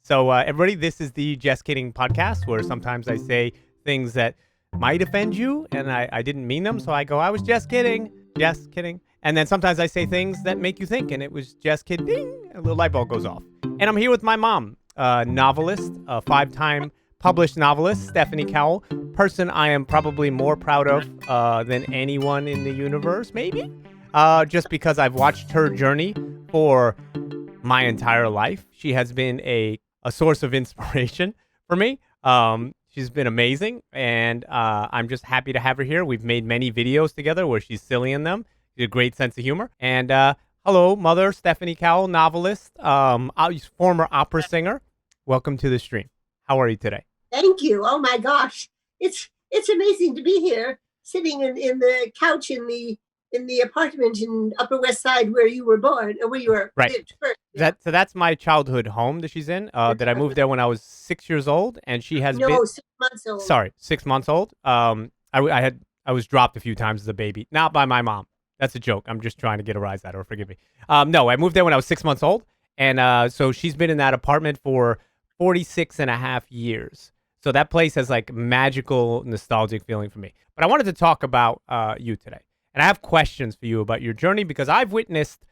So, everybody, this is the Jeskidding podcast where sometimes I say things that might offend you and I didn't mean them. So I go, I was just kidding, just kidding. And then sometimes I say things that make you think, and it was just kidding. A little light bulb goes off. And I'm here with my mom, novelist, a 5-time published novelist, Stephanie Cowell, person I am probably more proud of than anyone in the universe, maybe. Just because I've watched her journey for my entire life. She has been a source of inspiration for me. She's been amazing, and I'm just happy to have her here. We've made many videos together where she's silly in them. She has a great sense of humor. And hello, Mother Stephanie Cowell, novelist, former opera singer. Welcome to the stream. How are you today? Thank you. Oh my gosh, it's amazing to be here, sitting in the couch in the apartment in Upper West Side where you were born, or where you were Right. lived first. Yeah. So that's my childhood home that she's in. That I moved there when I was 6 years old, and she has been 6 months old. Sorry, 6 months old. I was dropped a few times as a baby, not by my mom. That's a joke. I'm just trying to get a rise out of her. Forgive me. No, I moved there when I was 6 months old, and so she's been in that apartment for 46 and a half years. So that place has like magical, nostalgic feeling for me. But I wanted to talk about you today, and I have questions for you about your journey because I've witnessed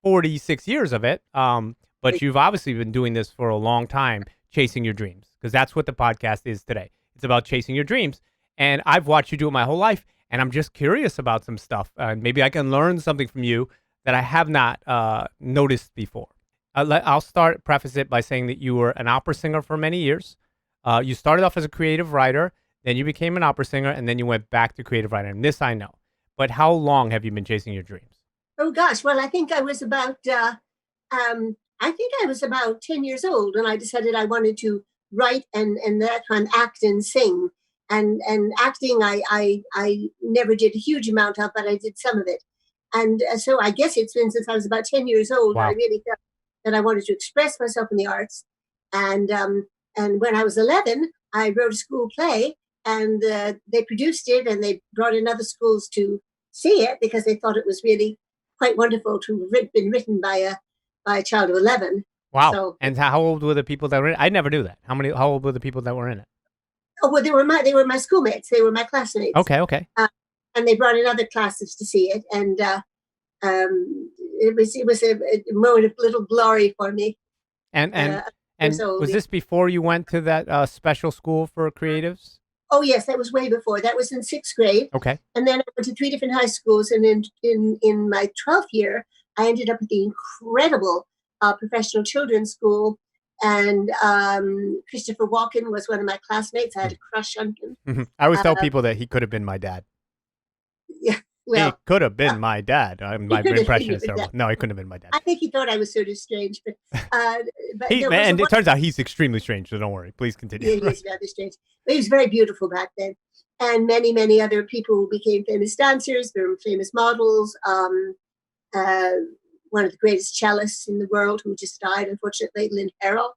46 years of it. But you've obviously been doing this for a long time, chasing your dreams, because that's what the podcast is today. It's about chasing your dreams. And I've watched you do it my whole life, and I'm just curious about some stuff. Maybe I can learn something from you that I have not noticed before. I'll preface it by saying that you were an opera singer for many years. You started off as a creative writer, then you became an opera singer, and then you went back to creative writing. And this I know. But how long have you been chasing your dreams? Oh gosh, well, I think I was about 10 years old, and I decided I wanted to write and that time act and sing. And acting, I never did a huge amount of, but I did some of it. And so I guess it's been since I was about 10 years old. Wow. I really felt that I wanted to express myself in the arts. And when I was 11, I wrote a school play, and they produced it, and they brought in other schools to see it because they thought it was really quite wonderful to have been written by a child of 11. Wow. So, and how old were the people that were in it? I never knew that. How old were the people that were in it? oh well, they were my schoolmates. They were my classmates. Okay. And they brought in other classes to see it, and it was a moment of little glory for me. And was this before you went to that special school for creatives? Oh yes, that was way before. That was in 6th grade. Okay. And then I went to 3 different high schools, and in my 12th year, I ended up at the incredible professional children's school. And Christopher Walken was one of my classmates. I had a crush on him. I always tell people that he could have been my dad. Yeah, well, he could have been my dad. My impression is terrible. No, he couldn't have been my dad. I think he thought I was sort of strange, but it turns out he's extremely strange. So don't worry. Please continue. Yeah, he's rather strange. But he was very beautiful back then, and many other people who became famous dancers, famous models. One of the greatest cellists in the world, who just died, unfortunately, Lynn Harrell.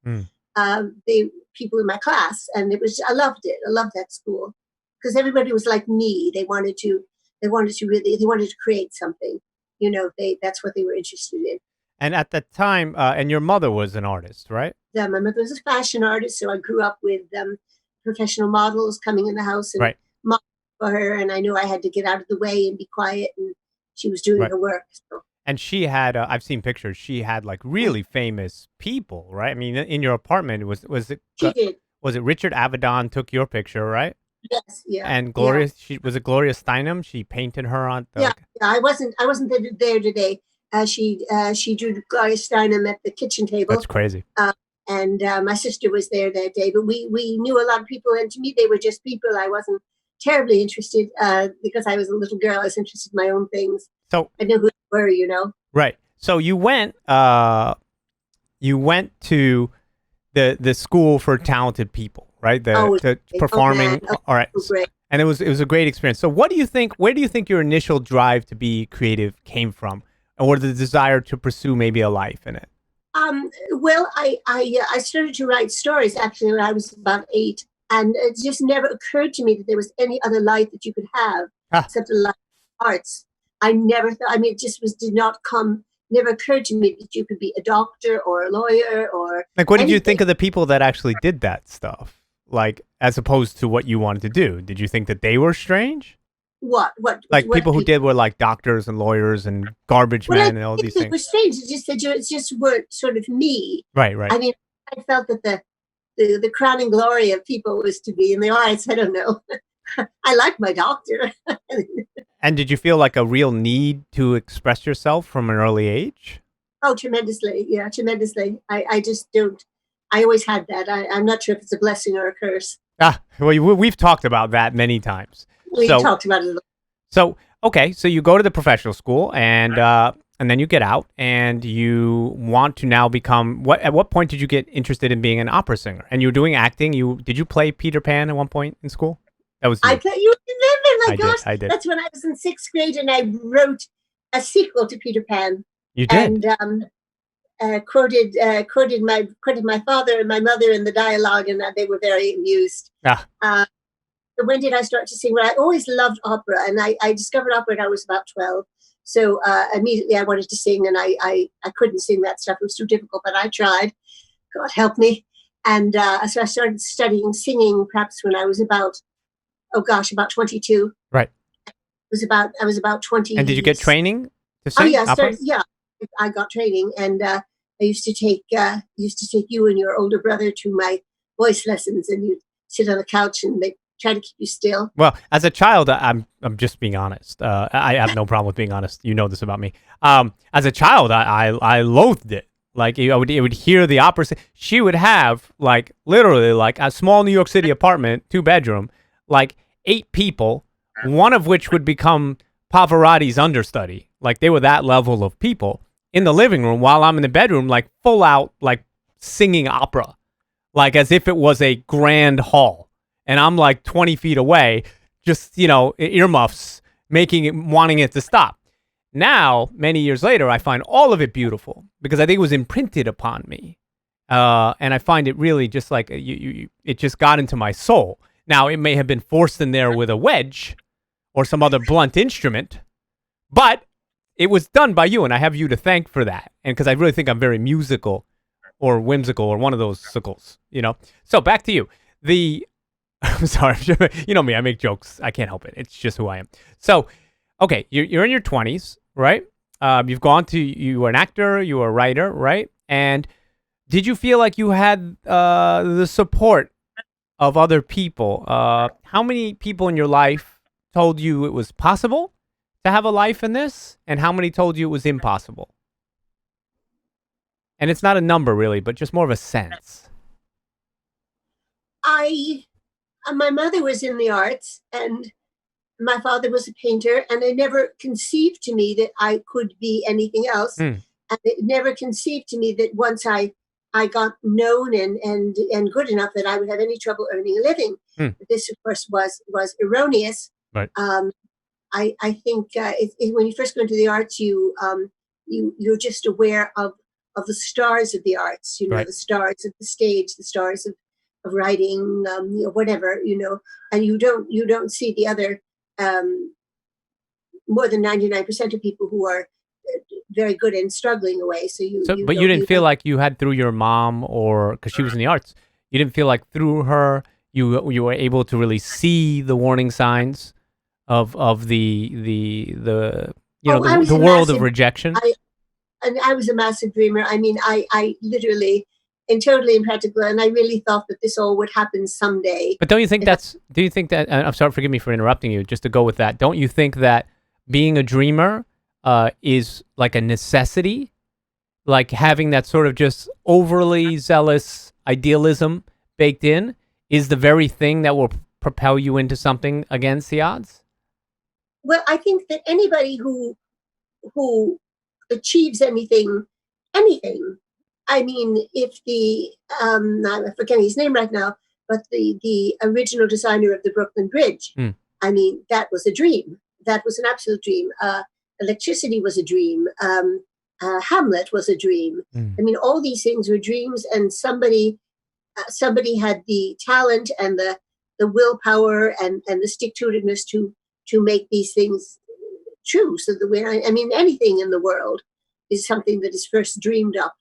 The people in my class, and I loved it. I loved that school because everybody was like me. They wanted to create something. That's what they were interested in. And at the time, and your mother was an artist, right? Yeah, my mother was a fashion artist, so I grew up with professional models coming in the house and modeling for her, and I knew I had to get out of the way and be quiet, and she was doing her work. So. And she had, I've seen pictures, she had like really famous people, right? I mean, in your apartment, was it? She did. Was it Richard Avedon took your picture, right? Yes, yeah. And Gloria, was it Gloria Steinem? She painted her on. Yeah, I wasn't there today. She drew Gloria Steinem at the kitchen table. That's crazy. And my sister was there that day, but we knew a lot of people, and to me they were just people. I wasn't terribly interested because I was a little girl. I was interested in my own things. So I knew who they were, Right. So you went to the school for talented people, right? The performing. All right. And it was a great experience. So where do you think your initial drive to be creative came from, or the desire to pursue maybe a life in it? Well, I started to write stories actually when I was about 8, and it just never occurred to me that there was any other life that you could have except a life of arts. I never thought. I mean, it just did not come never occurred to me that you could be a doctor or a lawyer or Like, what did you think anything. of the people that actually did that stuff? Like, as opposed to what you wanted to do? Did you think that they were strange? Like, What people who people? did were like doctors and lawyers and garbage Well, I men and all think these they were things. strange. It's just that it just weren't sort of me. Right, right. I mean, I felt that the crowning glory of people was to be in the arts. I don't know. I like my doctor. And did you feel like a real need to express yourself from an early age? Oh, tremendously. Yeah, tremendously. I just don't. I always had that. I'm not sure if it's a blessing or a curse. Ah, well, we've talked about that many times. We So, talked about it. so okay, so you go to the professional school, and then you get out, and you want to now become what? At what point did you get interested in being an opera singer? And you were doing acting. Did you play Peter Pan at one point in school? That was I you. thought you remember. My I did. gosh, I did. that's when I was in sixth grade, and I wrote a sequel to Peter Pan, You did. and quoted my father and my mother in the dialogue, and they were very amused. Ah, So when did I start to sing? Well, I always loved opera, and I discovered opera when I was about 12. So immediately I wanted to sing, and I couldn't sing that stuff. It was too difficult, but I tried. God help me. And so I started studying singing perhaps when I was about, oh gosh, about 22. right. I was about 20. And did you get training to Oh sing yeah, opera? yeah. I got training, and I used to take you and your older brother to my voice lessons, and you'd sit on the couch, and they try to keep you still. Well, as a child, I'm just being honest. I have no problem with being honest. You know this about me. As a child, I loathed it. Like I would hear the opera. She would have like literally like a small New York City apartment, 2 bedroom, like 8 people, one of which would become Pavarotti's understudy. Like they were that level of people in the living room while I'm in the bedroom, like full out like singing opera, like as if it was a grand hall. And I'm like 20 feet away, just, earmuffs, wanting it to stop. Now, many years later, I find all of it beautiful because I think it was imprinted upon me. And I find it really just like it just got into my soul. Now, it may have been forced in there with a wedge or some other blunt instrument, but it was done by you, and I have you to thank for that. And because I really think I'm very musical or whimsical or one of those sickles, So back to you. I'm sorry. You know me. I make jokes. I can't help it. It's just who I am. So, okay, you're in your 20s, right? You were an actor, you were a writer, right? And did you feel like you had the support of other people? How many people in your life told you it was possible to have a life in this? And how many told you it was impossible? And it's not a number really, but just more of a sense. My mother was in the arts, and my father was a painter, and it never conceived to me that I could be anything else. Mm. And it never conceived to me that once I got known and good enough that I would have any trouble earning a living. Mm. This, of course, was erroneous. Right. I think when you first go into the arts, you're just aware of the stars of the arts. Right. The stars of the stage, the stars of writing, whatever, and you don't see the other more than 99% of people who are very good and struggling away. But you didn't feel like you had through your mom, or because she was in the arts, you didn't feel like through her you were able to really see the warning signs of the world of rejection. I was a massive dreamer. I mean, I literally and totally impractical, and I really thought that this all would happen someday. But do you think that, I'm sorry, forgive me for interrupting you, just to go with that, don't you think that being a dreamer is like a necessity? Like having that sort of just overly zealous idealism baked in is the very thing that will propel you into something against the odds? Well, I think that anybody who achieves anything, I mean, if I'm forgetting his name right now, but the original designer of the Brooklyn Bridge, I mean, that was a dream. That was an absolute dream. Electricity was a dream. Hamlet was a dream. I mean, all these things were dreams, and somebody had the talent and the willpower and the stick-to-itiveness to make these things true. So I mean, anything in the world. is something that is first dreamed up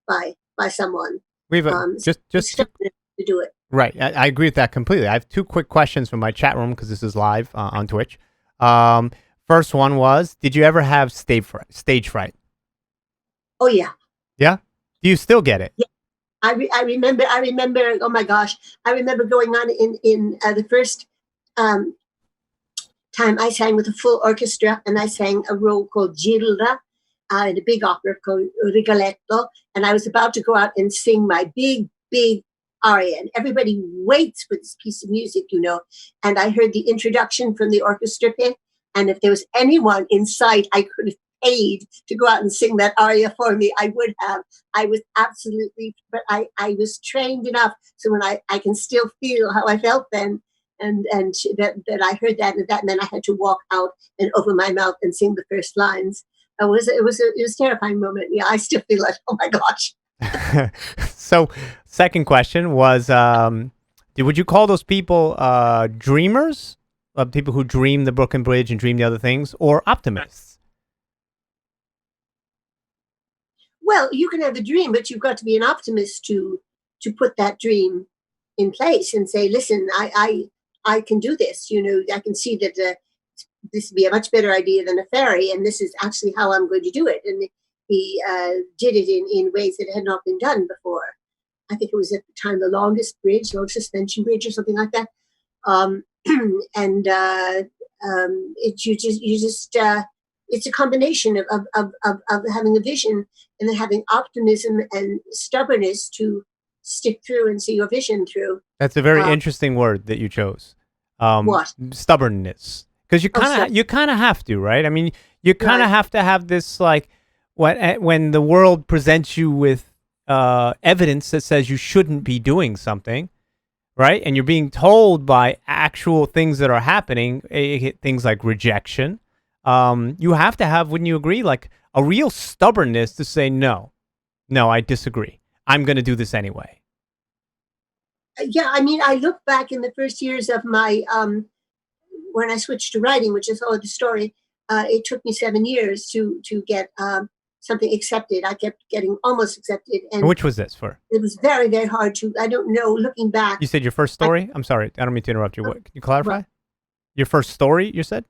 by someone. We've just To do it. right. I agree with that completely. I have two quick questions from my chat room because this is live on Twitch. First one was, did you ever have stage fright? Oh yeah. Yeah. Do you still get it? Yeah. I remember. Oh my gosh! I remember going on in the first time I sang with a full orchestra, and I sang a role called Gilda in a big opera called Rigoletto, and I was about to go out and sing my big aria, and everybody waits for this piece of music, you know. And I heard the introduction from the orchestra pit, and if there was anyone in sight, I could have paid to go out and sing that aria for me. I would have. I was absolutely, but I was trained enough, so when I can still feel how I felt then. And that I heard that, and then I had to walk out and open my mouth and sing the first lines. It was a terrifying moment. Yeah, I still feel like, oh my gosh. So, second question was, would you call those people dreamers, people who dream the Brooklyn Bridge and dream the other things, or optimists? Well, you can have a dream, but you've got to be an optimist to put that dream in place and say, listen, I can do this. You know, I can see that this would be a much better idea than a ferry, and this is actually how I'm going to do it. And he did it in ways that had not been done before. I think it was at the time the longest suspension bridge or something like that. And it's a combination of having a vision and then having optimism and stubbornness to stick through and see your vision through. That's a very interesting word that you chose. What? Stubbornness. Because you kind of have to, right? I mean, you kind of have to have this, like, when the world presents you with evidence that says you shouldn't be doing something, right? And you're being told by actual things that are happening, things like rejection. You have to have, wouldn't you agree, like a real stubbornness to say, no, I disagree. I'm going to do this anyway. Yeah, I mean, I look back in the first years of my, when I switched to writing, which is all the story, it took me 7 years to get something accepted. I kept getting almost accepted. And which was this for? It was very, very hard to, I don't know, looking back. You said your first story? I'm sorry, I don't mean to interrupt you. What, can you clarify? Your first story, you said?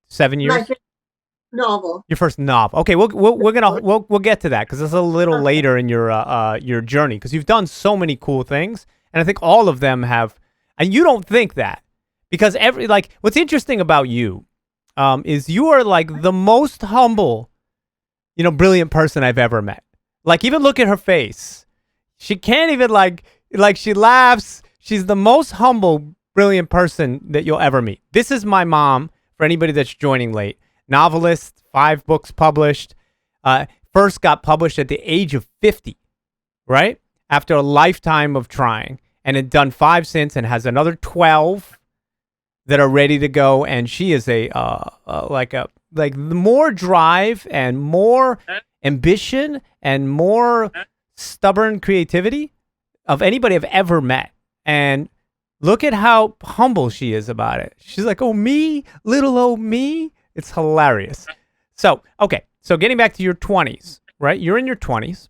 7 years? My first novel. Your first novel. Okay, we'll get to that because it's a little later in your journey, because you've done so many cool things, and I think all of them have. And you don't think that, because what's interesting about you is you are like the most humble, brilliant person I've ever met. Like, even look at her face. She can't even like she laughs. She's the most humble, brilliant person that you'll ever meet. This is my mom. For anybody that's joining late, Novelist, 5 books published. First got published at the age of 50, right? After a lifetime of trying, and had done 5 since, and has another 12 that are ready to go. And she is more drive and more ambition and more stubborn creativity of anybody I've ever met. And look at how humble she is about it. She's like, oh, me, little old me. It's hilarious. So, okay. So getting back to your 20s, right? You're in your 20s.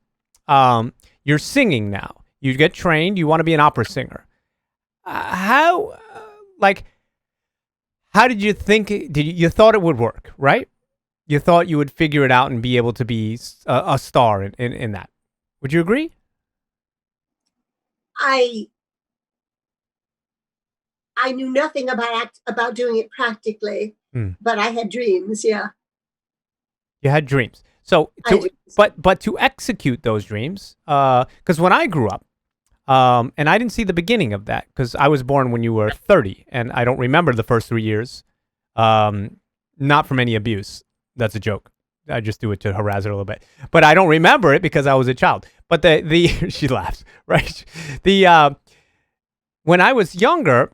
You're singing now. You get trained. You want to be an opera singer. How did you think? You thought it would work, right? You thought you would figure it out and be able to be a star in that. Would you agree? I knew nothing about doing it practically, but I had dreams. Yeah, you had dreams. So, but to execute those dreams, because when I grew up, and I didn't see the beginning of that, because I was born when you were 30, and I don't remember the first 3 years, not from any abuse. That's a joke. I just do it to harass her a little bit, but I don't remember it because I was a child. But the she laughs, right? When I was younger,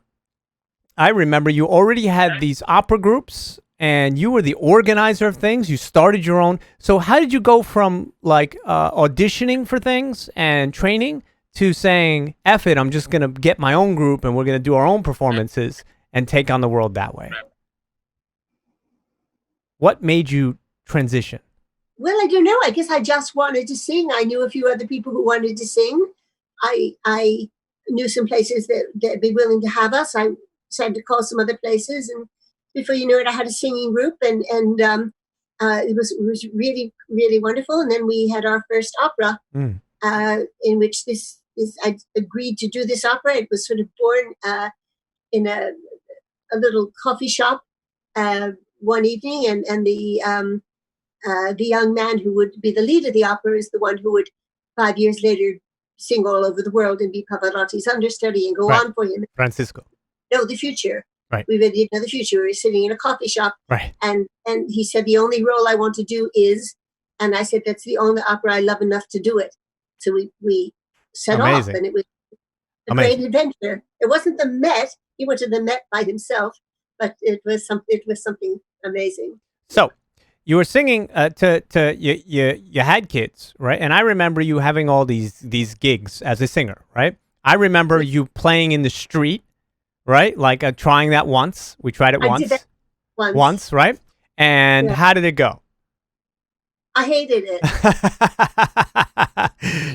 I remember you already had these opera groups, and you were the organizer of things. You started your own. So how did you go from auditioning for things and training to saying, F it, I'm just going to get my own group and we're going to do our own performances and take on the world that way? What made you transition? Well, I don't know. I guess I just wanted to sing. I knew a few other people who wanted to sing. I knew some places that'd be willing to have us. I decided to call some other places, and before you know it, I had a singing group, and it was really really wonderful. And then we had our first opera, in which this I agreed to do this opera. It was sort of born in a little coffee shop one evening, and the young man who would be the lead of the opera is the one who would 5 years later sing all over the world and be Pavarotti's understudy and go Right. on for him. Francisco. No, the future. Right. We really didn't know the future. We were sitting in a coffee shop, Right. and he said, the only role I want to do is, and I said, that's the only opera I love enough to do it. So we set off, Amazing. and it was a Amazing. great adventure. It wasn't the Met. He went to the Met by himself, but it was something amazing. So you were singing you had kids, right? And I remember you having all these gigs as a singer, right? I remember you playing in the street, right? Like trying that once. We tried it I once. did that Once, right? And Yeah. how did it go? I hated it.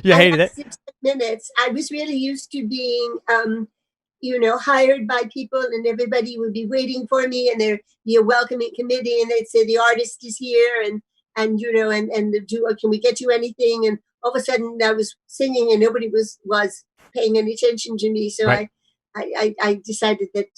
You hated I it? lasted 10 minutes. I was really used to being, hired by people, and everybody would be waiting for me, and there'd be a welcoming committee, and they'd say the artist is here, and can we get you anything? And all of a sudden, I was singing, and nobody was paying any attention to me. So Right. I decided that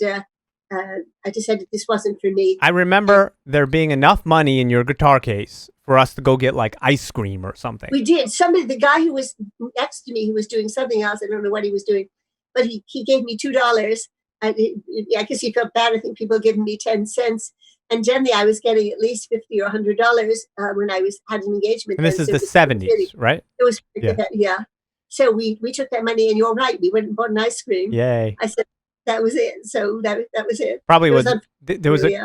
this wasn't for me. I remember there being enough money in your guitar case for us to go get like ice cream or something. We did. The guy who was next to me, who was doing something else, I don't know what he was doing, but he gave me $2. I guess he felt bad. I think people giving me 10 cents. And generally, I was getting at least $50 or $100 when I had an engagement. And this then. is the 70s, right? It was, Yeah. yeah. So we took that money, and you're right. We went and bought an ice cream. Yay. I said that was it. So that was it. Probably It was. was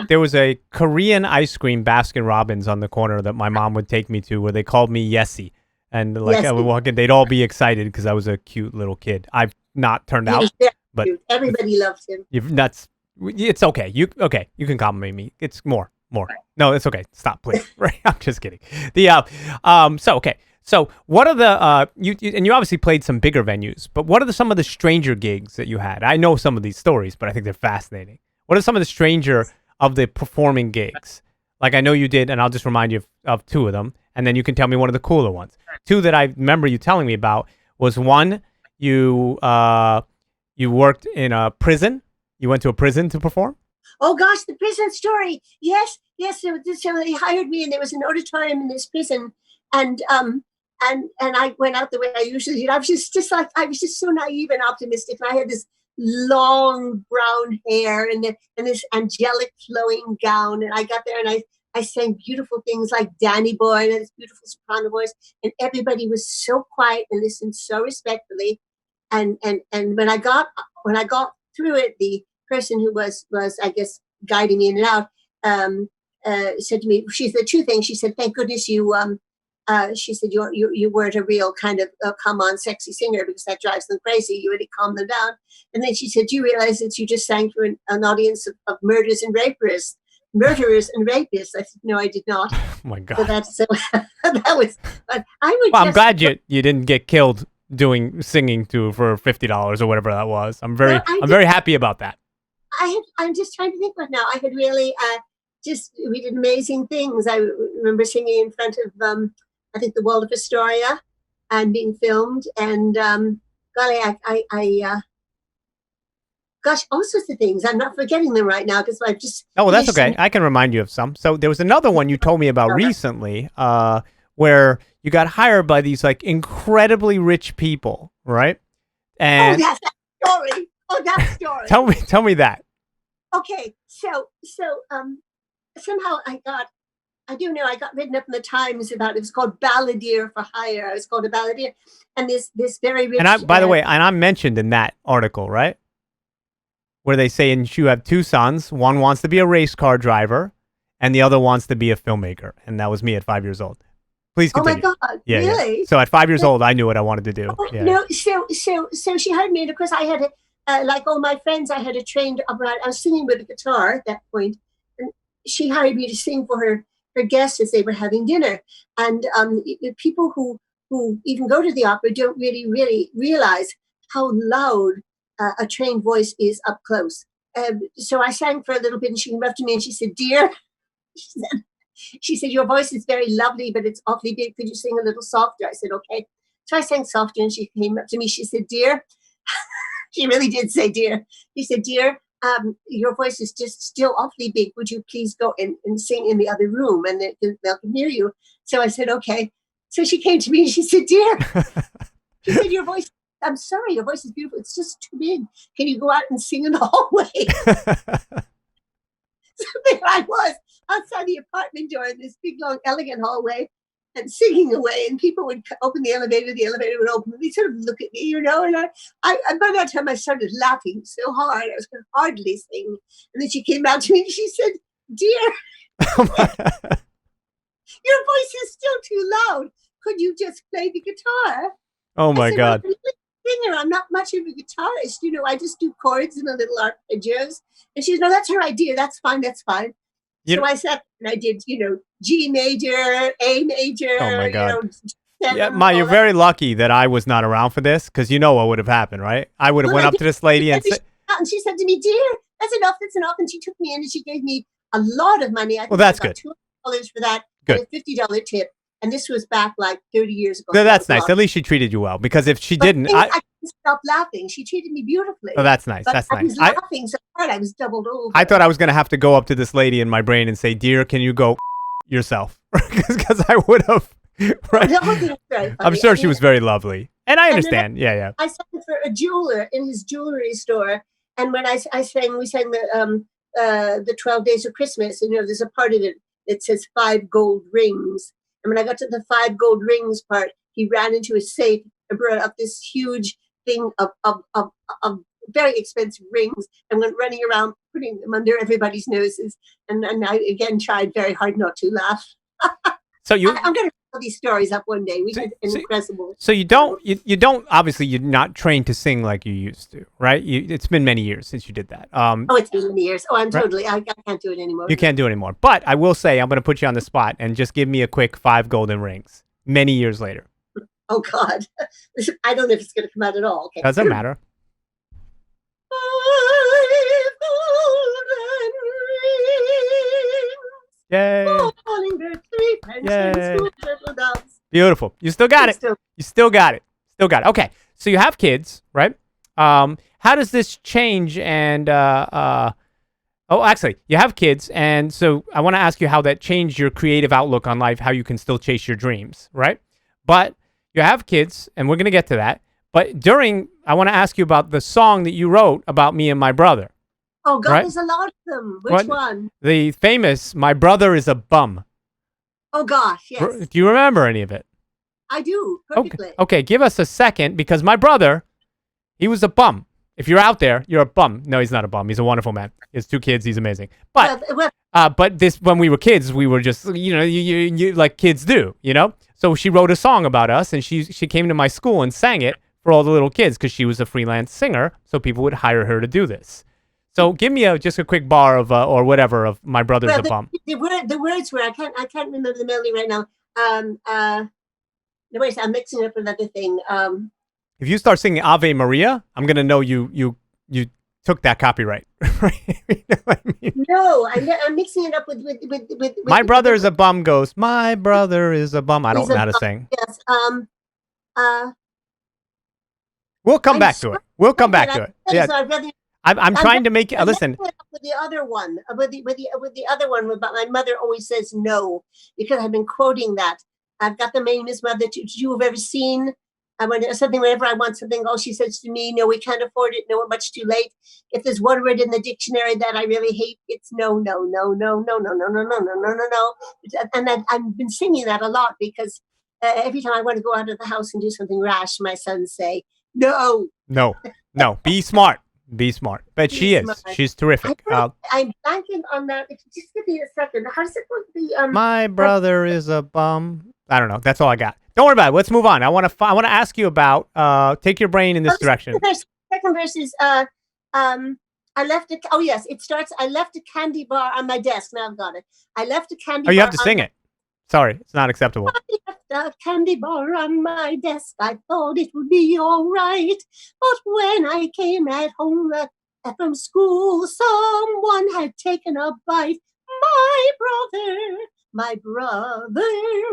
There was a Korean ice cream Baskin Robbins on the corner that my mom would take me to, where they called me Yesy, and like I would Yesy. walk in, they'd all be excited because I was a cute little kid. I've not turned He out, was very but cute. Everybody loved him. it's okay. You can compliment me. It's more. No, it's okay. Stop, please. Right? I'm just kidding. So okay. So what are the and you obviously played some bigger venues, but what are some of the stranger gigs that you had? I know some of these stories, but I think they're fascinating. What are some of the stranger of the performing gigs? Like I know you did, and I'll just remind you of two of them, and then you can tell me one of the cooler ones. Two that I remember you telling me about was one, you worked in a prison. You went to a prison to perform? Oh gosh, the prison story. Yes. So they hired me, and there was an auditorium in this prison, and I went out the way I usually did. I was just so naive and optimistic. And I had this long brown hair and this angelic flowing gown, and I got there and I sang beautiful things like Danny Boy, and this beautiful soprano voice, and everybody was so quiet and listened so respectfully. And when I got through it, the person who was I guess guiding me in and out said to me, she said two things. She said, "Thank goodness you." She said, "You weren't a real kind of come on sexy singer, because that drives them crazy. You really calm them down." And then she said, "Do you realize that you just sang for an audience of murderers and rapists?" I said, "No, I did not." Oh my God. So that was. But I would. Well, I'm glad you didn't get killed singing for $50 or whatever that was. I'm very happy about that. I'm just trying to think right now. I had really we did amazing things. I remember singing in front of I think the Waldorf Astoria, and being filmed, and golly, gosh, all sorts of things. I'm not forgetting them right now because I've just. Oh, well, that's okay. I can remind you of some. So there was another one you told me about recently, where you got hired by these like incredibly rich people, right? And that story. Oh, that story. tell me that. Okay, so somehow I got written up in the Times about, it was called Balladeer for Hire. I was called a balladeer, and this very rich. And by the way, I'm mentioned in that article, right? Where they say, and you have two sons. One wants to be a race car driver, and the other wants to be a filmmaker. And that was me at 5 years old. Please continue. Oh my God! Yeah, really? Yeah. So at 5 years old, I knew what I wanted to do. Oh, yeah. No, so she hired me, and of course I had like all my friends, I had a trained opera. I was singing with a guitar at that point, and she hired me to sing for her her guests as they were having dinner. And people who even go to the opera don't really realize how loud a trained voice is up close. So I sang for a little bit, and she came up to me and she said, "Dear," she said, "your voice is very lovely, but it's awfully big. Could you sing a little softer?" I said, "Okay." So I sang softer, and she came up to me. She said, "Dear," she really did say "dear." She said, "Dear, your voice is just still awfully big. Would you please go and sing in the other room, and they'll can hear you?" So I said, "Okay." So she came to me and she said, "Dear," she said, "your voice, I'm sorry, your voice is beautiful. It's just too big. Can you go out and sing in the hallway?" So there I was outside the apartment door in this big, long, elegant hallway and singing away. And people would open the elevator would open. And they sort of look at me, you know. And I by that time, I started laughing so hard. I was going to hardly sing. And then she came out to me and she said, "Dear, your voice is still too loud. Could you just play the guitar?" Oh my God. "I'm a singer. I'm not much of a guitarist. You know, I just do chords and a little arpeggios." And she said, "No, that's her idea. That's fine. That's fine." So I sat and I did, you know, G major, A major. Oh my God. You know, Yeah, Ma, you're very lucky that I was not around for this, because you know what would have happened, right? I would have went up to this lady and said, and she said to me, "Dear, that's enough. That's enough." And she took me in and she gave me a lot of money. I think that's I got good. $200 for that. Good. And a $50 tip. And this was back like 30 years ago. No, that's nice. At least she treated you well, because if she didn't, I couldn't stop laughing. She treated me beautifully. Oh, that's nice. But That's I nice. was laughing so hard I was doubled over. I thought I was going to have to go up to this lady in my brain and say, "Dear, can you go yourself?" Because I would have. Right? I'm sure she was very lovely. And I understand. Yeah. I sang for a jeweler in his jewelry store. And when we sang the 12 Days of Christmas, and, you know, there's a part of it that says 5 gold rings. And when I got to the 5 gold rings part, he ran into his safe and brought up this huge thing of very expensive rings and went running around putting them under everybody's noses. And I again tried very hard not to laugh. So I'm going to tell these stories up one day. We had an incredible. So you don't obviously you're not trained to sing like you used to, right? It's been many years since you did that. It's been many years. Oh, I'm totally. I can't do it anymore. You can't do it anymore. But I will say, I'm going to put you on the spot and just give me a quick 5 golden rings. Many years later. Oh God, I don't know if it's going to come out at all. Okay. Doesn't matter. 5 golden rings. Yay. Yay. Beautiful. You still got it. You still got it. Still got it. Okay. So you have kids, right? How does this change? And actually, you have kids, and so I want to ask you how that changed your creative outlook on life, how you can still chase your dreams, right? But you have kids, and we're going to get to that. But I want to ask you about the song that you wrote about me and my brother. Oh, God, there's a lot of them. Which one? The famous "My Brother is a Bum." Oh, gosh, yes. Do you remember any of it? I do, perfectly. Okay, give us a second, because my brother, he was a bum. If you're out there, you're a bum. No, he's not a bum. He's a wonderful man. He has 2 kids. He's amazing. But when we were kids, we were just, you know, you like kids do, you know? So she wrote a song about us, and she came to my school and sang it for all the little kids, because she was a freelance singer, so people would hire her to do this. So give me just a quick bar of or whatever of "My Brother's a Bum." The words were I can't remember the melody right now. Wait, I'm mixing it up with another thing. If you start singing "Ave Maria," I'm gonna know you took that copyright. Right? You know what I mean? No, I'm mixing it up with "My Brother is a Bum" goes, "My brother is a bum." I don't know how to sing. Yes. We'll come back to it. We'll come back to it. Yeah. I'm trying to make it. Listen. With the other one, with the other one about my mother always says no, because I've been quoting that. I've got the famous mother. Did you have ever seen? Whenever I want something, all she says to me, "No, we can't afford it. No, we're much too late." If there's one word in the dictionary that I really hate, it's no, no, no, no, no, no, no, no, no, no, no, no, no. And I've been singing that a lot because every time I want to go out of the house and do something rash, my sons say, "No, no, no. Be smart. Be smart." But she is. She's terrific. I'm banking on that. If you just give me a second. How does it go? My brother is a bum. I don't know. That's all I got. Don't worry about it. Let's move on. I want to ask you about take your brain in this direction. Second verse is I left it. Oh yes, it starts. I left a candy bar on my desk. Now I've got it. I left a candy Oh, you bar have to sing it. Sorry, it's not acceptable. I left a candy bar on my desk. I thought it would be all right. But when I came at home from school, someone had taken a bite. My brother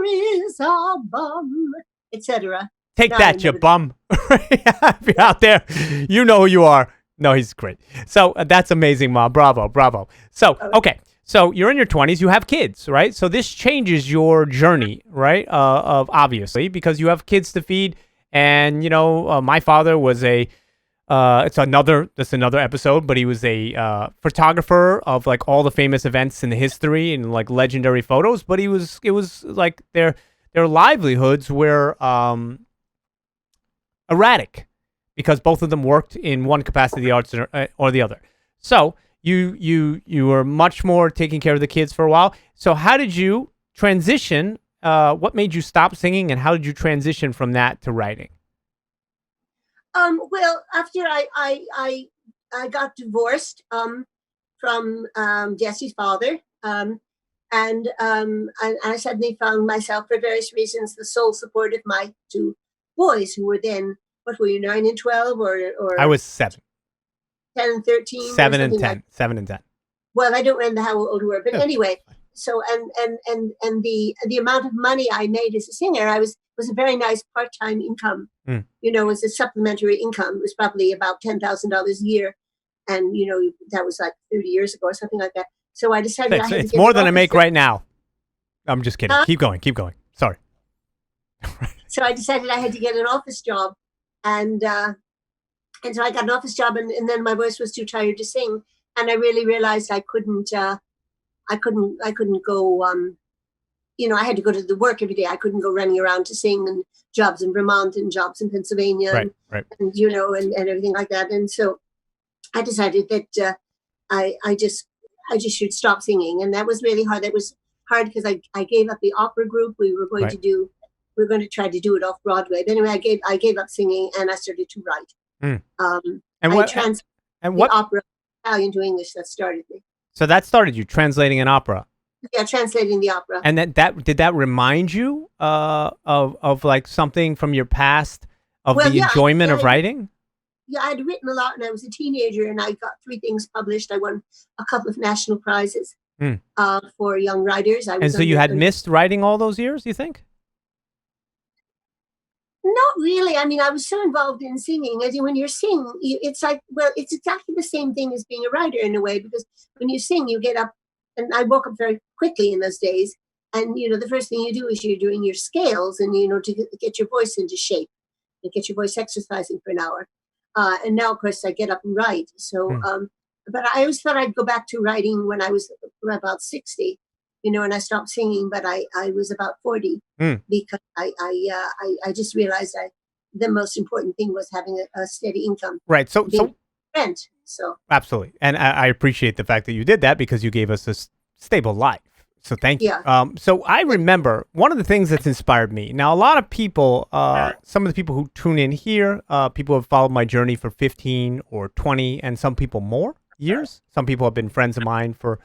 is a bum, etc. Take that, you bum. If you're out there, you know who you are. No, he's great. So that's amazing, Mom. Bravo, bravo. So, okay. So you're in your 20s. You have kids, right? So this changes your journey, right? Of obviously, because you have kids to feed. And, my father was that's another episode, but he was a photographer of like all the famous events in the history and like legendary photos. But it was like their livelihoods were erratic because both of them worked in one capacity of the arts or the other. So you were much more taking care of the kids for a while. So how did you transition? What made you stop singing, and how did you transition from that to writing? Well, after I got divorced from Jesse's father, and I suddenly found myself, for various reasons, the sole support of my two boys, who were then, what were you, 9 and 12, or I was 7, 10 and 13, 7 and 10, 7 and 10. Well, I don't remember how old we were, but anyway. So and the amount of money I made as a singer, was a very nice part-time income. As a supplementary income. It was probably about $10,000 a year, and that was like 30 years ago or something like that. So I decided it's more than I make right now. I'm just kidding. Keep going. Sorry. So I decided I had to get an office job, and so I got an office job, and then my voice was too tired to sing, and I really realized I couldn't go. I had to go to the work every day. I couldn't go running around to sing, and jobs in Vermont and jobs in Pennsylvania, right. and and everything like that. And so I decided that I just should stop singing, and that was really hard. That was hard because I gave up the opera group. We were going to try to do it off Broadway. But anyway, I gave up singing, and I started to write. What opera Italian to English, that started me. So that started you translating an opera. Yeah, translating the opera. And that did that remind you of like something from your past of the enjoyment of writing? Yeah, I'd written a lot when I was a teenager, and I got 3 things published. I won a couple of national prizes for young writers. And so you had missed writing all those years, you think? Not really. I mean, I was so involved in singing. As when you're singing, it's like, well, it's exactly the same thing as being a writer in a way, because when you sing, you get up, and I woke up very quickly in those days. And, the first thing you do is you're doing your scales and, to get your voice into shape and get your voice exercising for an hour. And now, of course, I get up and write. So, but I always thought I'd go back to writing when I was about 60, and I stopped singing, but I was about 40 because I just realized the most important thing was having a steady income. Right. So rent. So absolutely. And I appreciate the fact that you did that, because you gave us a stable life. So thank you. Yeah. So I remember one of the things that's inspired me. Now, a lot of people, some of the people who tune in here, people have followed my journey for 15 or 20, and some people more years. Some people have been friends of mine for,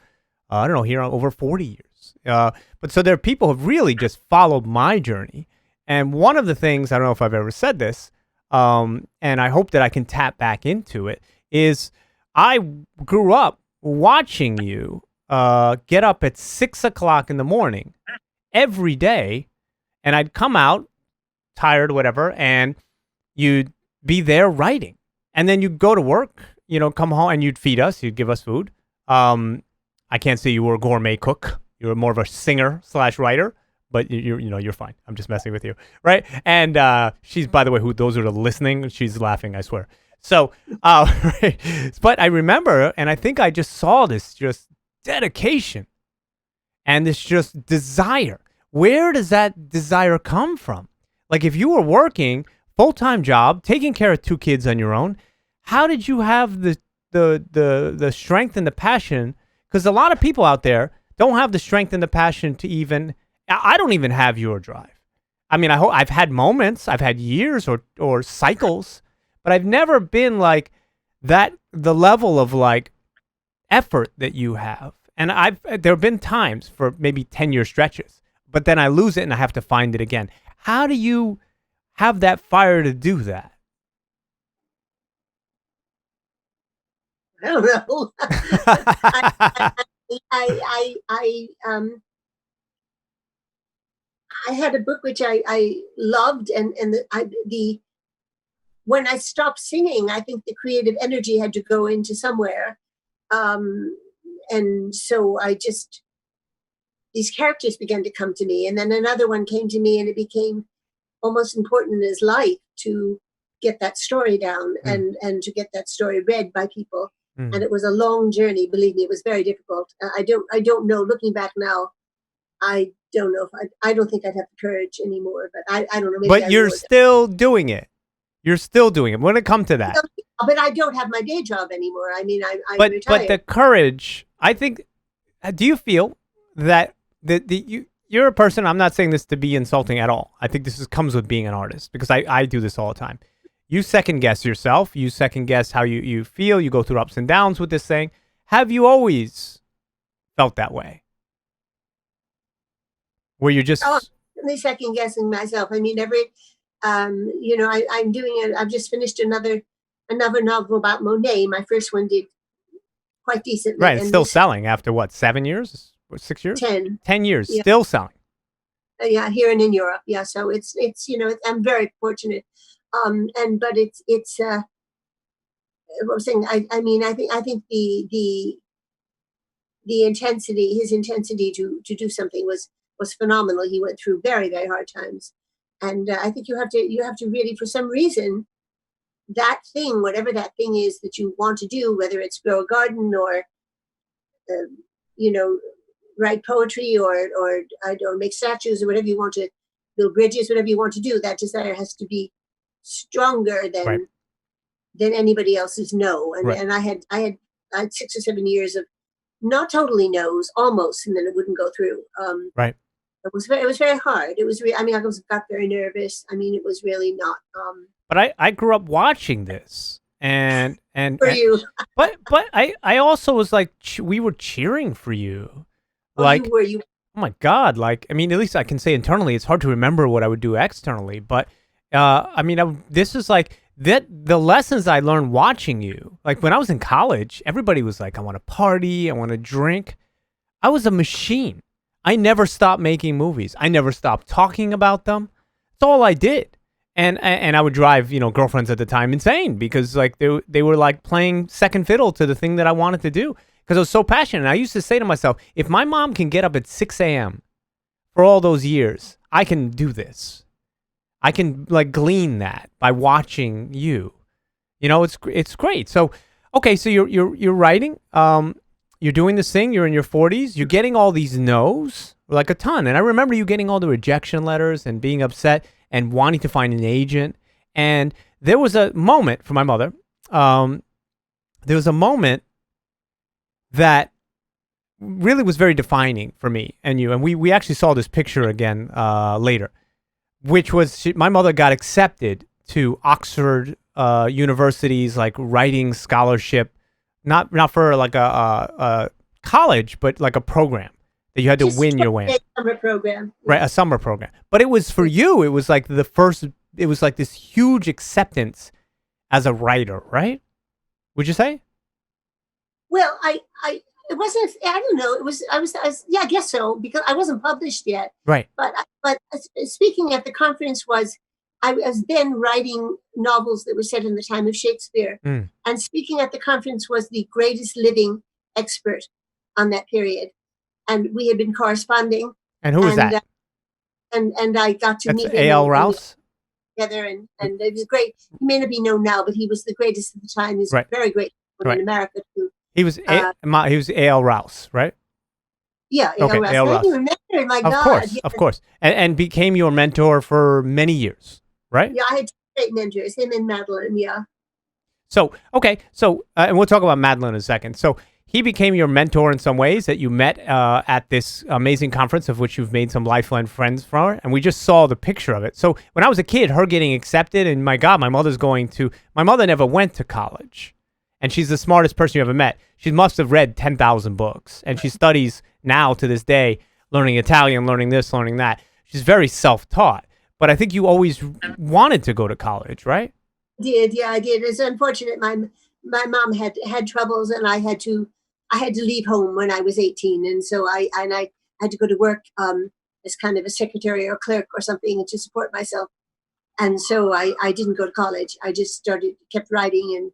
here over 40 years. But so there are people who have really just followed my journey. And one of the things, I don't know if I've ever said this, and I hope that I can tap back into it, is I grew up watching you get up at 6 o'clock in the morning every day, and I'd come out tired, whatever, and you'd be there writing, and then you'd go to work, come home, and you'd feed us, you'd give us food. I can't say you were a gourmet cook. You were more of a singer/writer, but you're fine. I'm just messing with you, right? And she's, by the way, who those who are listening, she's laughing, I swear. So, but I remember, and I think I just saw this just dedication and this just desire. Where does that desire come from? Like, if you were working full-time job, taking care of 2 kids on your own, how did you have the strength and the passion? Because a lot of people out there don't have the strength and the passion to even. I don't even have your drive. I mean, I've had moments, I've had years or cycles, but I've never been like that the level of like effort that you have. And there have been times for maybe 10-year stretches, but then I lose it and I have to find it again. How do you have that fire to do that? I don't know. I had a book which I loved, and the when I stopped singing, I think the creative energy had to go into somewhere, and so these characters began to come to me, and then another one came to me, and it became almost important in his life to get that story down and to get that story read by people. And it was a long journey. Believe me, it was very difficult. I don't know. Looking back now, I don't know if I don't think I'd have the courage anymore. But I don't know. Maybe but you're still doing it. You're still doing it. When it comes to that, but I don't have my day job anymore. I mean, I'm retired. But the courage. I think. Do you feel that you're a person? I'm not saying this to be insulting at all. I think this comes with being an artist, because I do this all the time. You second guess yourself. You second guess how you feel. You go through ups and downs with this thing. Have you always felt that way? Where you're just second guessing myself. I mean, I'm doing it. I've just finished another novel about Monet. My first one did quite decently. Right, it's still selling after what, 7 years, 6 years, 10 years, yeah. Still selling. Yeah, here and in Europe. Yeah, so it's I'm very fortunate. But it's what I'm saying. I mean, I think the intensity, his intensity to do something was phenomenal. He went through very, very hard times, and I think you have to really, for some reason, that thing, whatever that thing is that you want to do, whether it's grow a garden or write poetry or I don't make statues or whatever you want to build bridges, whatever you want to do, that desire has to be stronger than anybody else's no. And I had 6 or 7 years of not totally no's, almost, and then it wouldn't go through. It was very hard. It was I got very nervous. I mean, it was really not. But I grew up watching this, and for you. but I also was like, we were cheering for you. Oh, like, you were you. Oh my God! Like, I mean, at least I can say internally. It's hard to remember what I would do externally, but I mean, this is like the lessons I learned watching you. Like when I was in college, everybody was like, I want to party, I want to drink. I was a machine. I never stopped making movies. I never stopped talking about them. That's all I did. And I would drive, girlfriends at the time insane, because like they were like playing second fiddle to the thing that I wanted to do, because I was so passionate. And I used to say to myself, if my mom can get up at 6 a.m. for all those years, I can do this. I can like glean that by watching you. It's great. So, okay, so you're writing, you're doing this thing, you're in your 40s, you're getting all these no's, like a ton. And I remember you getting all the rejection letters and being upset and wanting to find an agent. And there was a moment for my mother. There was a moment that really was very defining for me and you. And we actually saw this picture again later, which was my mother got accepted to Oxford University's like writing scholarship, not for like a college, but like a program that you had to win your way in. Summer program. Right, a summer program. But it was for you, it was like it was like this huge acceptance as a writer, right? Would you say? Well, it wasn't, I don't know. I was, yeah, I guess so, because I wasn't published yet. Right. But speaking at the conference I was then writing novels that were set in the time of Shakespeare. And speaking at the conference was the greatest living expert on that period. And we had been corresponding. And who was that? And I got to meet him. A.L. Rouse? Together, and it was great. He may not be known now, but he was the greatest at the time. He was very great in America too. He was A.L. Rouse, right? Yeah, okay, A.L. Rouse. I remember, my God. Of course. And became your mentor for many years, right? Yeah, I had 2 great mentors, him and Madeline, yeah. So, okay, and we'll talk about Madeline in a second. So he became your mentor in some ways that you met at this amazing conference of which you've made some lifelong friends from, and we just saw the picture of it. So when I was a kid, her getting accepted, and my God, my mother never went to college. and she's the smartest person you ever met. She must have read 10,000 books, and she studies now to this day, learning Italian, learning this, learning that. She's very self-taught, but I think you always wanted to go to college, right? I did. It's unfortunate. My mom had troubles, and I had to leave home when I was 18, and so I had to go to work as kind of a secretary or clerk or something to support myself. And so I didn't go to college. I just kept writing and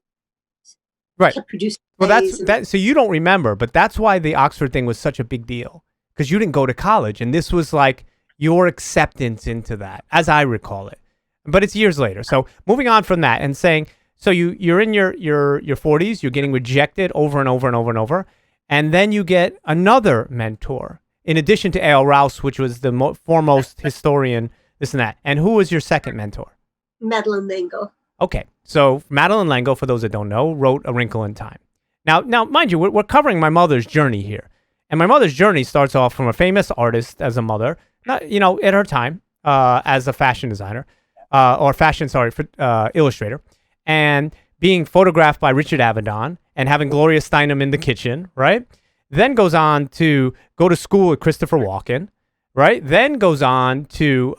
right. kept producing. Well, that. So you don't remember, but that's why the Oxford thing was such a big deal, because you didn't go to college, and this was like your acceptance into that, as I recall it. But it's years later. So moving on from that and saying, so you're in your 40s, you're getting rejected over and over and over and over, and then you get another mentor, in addition to A.L. Rouse, which was the foremost historian, this and that. And who was your second mentor? Madeline L'Engle. Okay, so Madeline L'Engle, for those that don't know, wrote A Wrinkle in Time. Now, mind you, we're covering my mother's journey here, and my mother's journey starts off from a famous artist as a mother, not, at her time as a fashion designer, illustrator, and being photographed by Richard Avedon and having Gloria Steinem in the kitchen, right? Then goes on to go to school with Christopher Walken, right? Then goes on to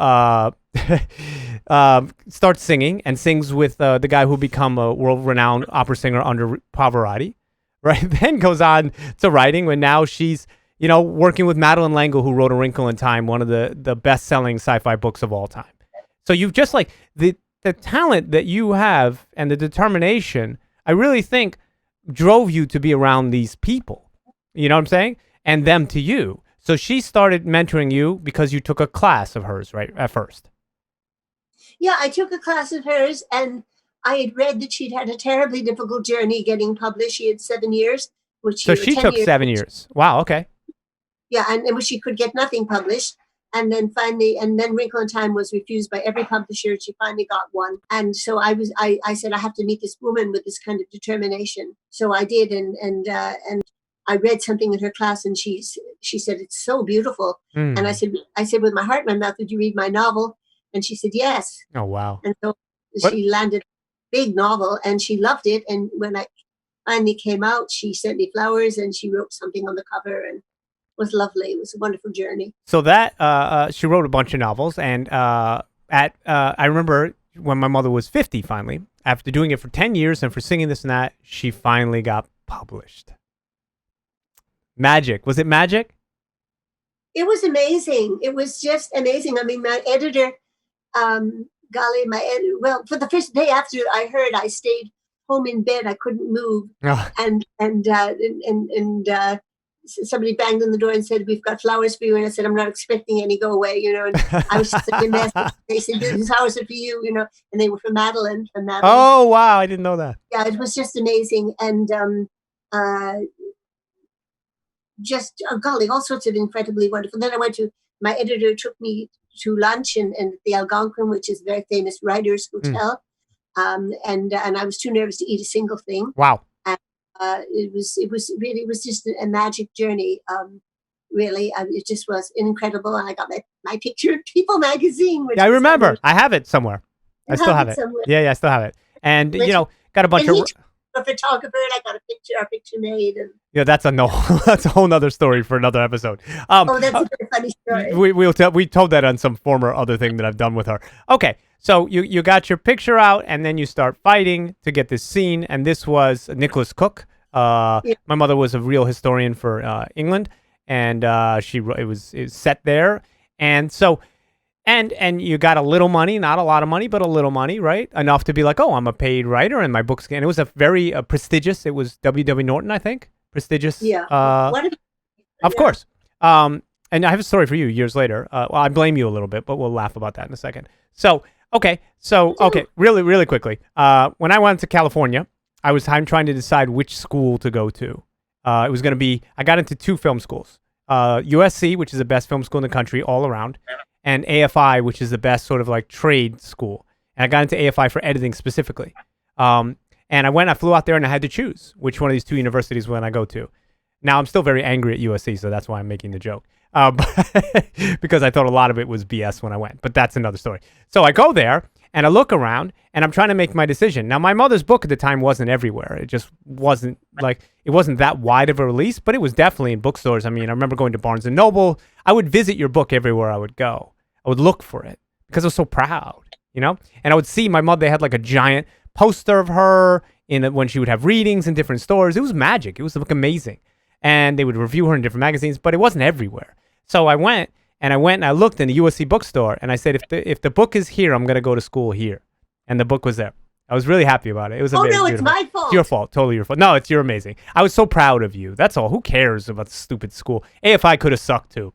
start singing and sings with the guy who become a world-renowned opera singer under Pavarotti, right? Then goes on to writing when now she's, working with Madeline L'Engle, who wrote A Wrinkle in Time, one of the best-selling sci-fi books of all time. So you've just like the talent that you have and the determination, I really think drove you to be around these people. You know what I'm saying? And them to you. So she started mentoring you because you took a class of hers, right, at first? Yeah, I took a class of hers, and I had read that she'd had a terribly difficult journey getting published. She had 7 years. So she took 7 years. Wow, okay. Yeah, and she could get nothing published. And then Wrinkle in Time was refused by every publisher. She finally got one. And so I said, I have to meet this woman with this kind of determination. So I did. And I read something in her class, and she said, it's so beautiful. And I said, with my heart in my mouth, would you read my novel? And she said, yes. Oh, wow. And so she landed a big novel, and she loved it. And when I finally came out, she sent me flowers, and she wrote something on the cover, and was lovely. It was a wonderful journey. So that she wrote a bunch of novels, and I remember when my mother was 50 finally, after doing it for 10 years and for singing this and that, she finally got published. Magic. Was it magic? It was amazing. It was just amazing. I mean, my editor, for the first day after I heard, I stayed home in bed. I couldn't move. Oh. And somebody banged on the door and said, we've got flowers for you. And I said, I'm not expecting any, go away, and I was just such a mess. They said, these flowers are for you, and they were from Madeline. Oh, wow. I didn't know that. Yeah, it was just amazing. And golly, all sorts of incredibly wonderful. Then my editor took me to lunch and the Algonquin, which is a very famous writers' hotel. And I was too nervous to eat a single thing. Wow. It was just a magic journey. Really, it just was incredible. And I got my picture in People magazine. Yeah, I remember. I have it somewhere. I still have it. Somewhere. Yeah, I still have it. And got a bunch of a photographer, and I got our picture made. And that's a whole nother story for another episode. That's a very funny story. We told that on some former other thing that I've done with her. Okay. So you got your picture out, and then you start fighting to get this scene, and this was Nicholas Cook. My mother was a real historian for England, and it was set there, and so and you got a little money, not a lot of money, but a little money, right? Enough to be like, oh, I'm a paid writer, and my books. And it was a very prestigious. It was W.W. Norton, I think, prestigious. Yeah. Of course. And I have a story for you years later. I blame you a little bit, but we'll laugh about that in a second. So. Okay, really, really quickly. When I went to California, I'm trying to decide which school to go to. It was going to be, I got into 2 film schools. USC, which is the best film school in the country all around, and AFI, which is the best sort of like trade school. And I got into AFI for editing specifically. And I flew out there, and I had to choose which one of these 2 universities when I go to. Now, I'm still very angry at USC, so that's why I'm making the joke. Because I thought a lot of it was BS when I went, but that's another story. So I go there, and I look around, and I'm trying to make my decision. Now, my mother's book at the time wasn't everywhere. It just wasn't it wasn't that wide of a release, but it was definitely in bookstores. I mean, I remember going to Barnes and Noble. I would visit your book everywhere I would go. I would look for it because I was so proud, And I would see my mother. They had like a giant poster of her when she would have readings in different stores. It was magic. It was like amazing. And they would review her in different magazines, but it wasn't everywhere. So I went and I looked in the USC bookstore, and I said, if the book is here, I'm going to go to school here. And the book was there. I was really happy about it. It was amazing. Oh, no, it's my fault. It's your fault. Totally your fault. No, you're amazing. I was so proud of you. That's all. Who cares about the stupid school? AFI could have sucked too.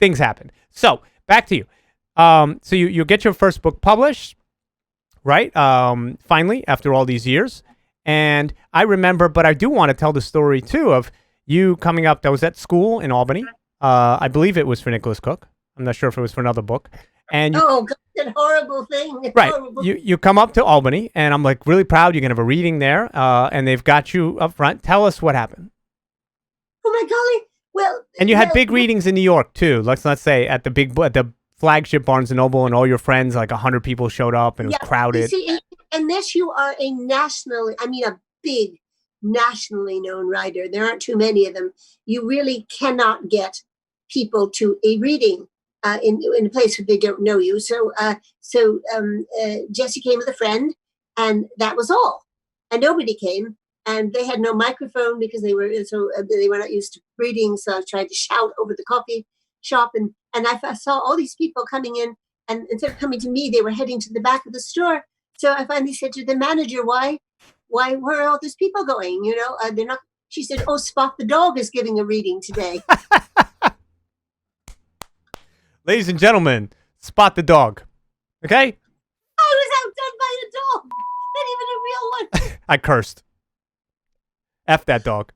Things happen. So back to you. So you get your first book published, right? Finally, after all these years. And I remember, but I do want to tell the story too of you coming up. That was at school in Albany. I believe it was for Nicholas Cook. I'm not sure if it was for another book. And God, that horrible thing. Right. Horrible. You come up to Albany, and I'm like really proud. You're going to have a reading there, and they've got you up front. Tell us what happened. Oh, my golly. Well, And you had big readings in New York, too. Let's say at the flagship Barnes & Noble, and all your friends, like 100 people showed up, and it was crowded. You see, unless you are a big nationally known writer, there aren't too many of them, you really cannot get people to a reading in a place where they don't know you. So Jesse came with a friend, and that was all. And nobody came, and they had no microphone because they were not used to reading. So I tried to shout over the coffee shop, and I saw all these people coming in, and instead of coming to me, they were heading to the back of the store. So I finally said to the manager, where are all these people going? They're not. She said, "Oh, Spot the dog is giving a reading today." Ladies and gentlemen, Spot the dog. Okay? I was outdone by a dog. Not even a real one. I cursed. F that dog.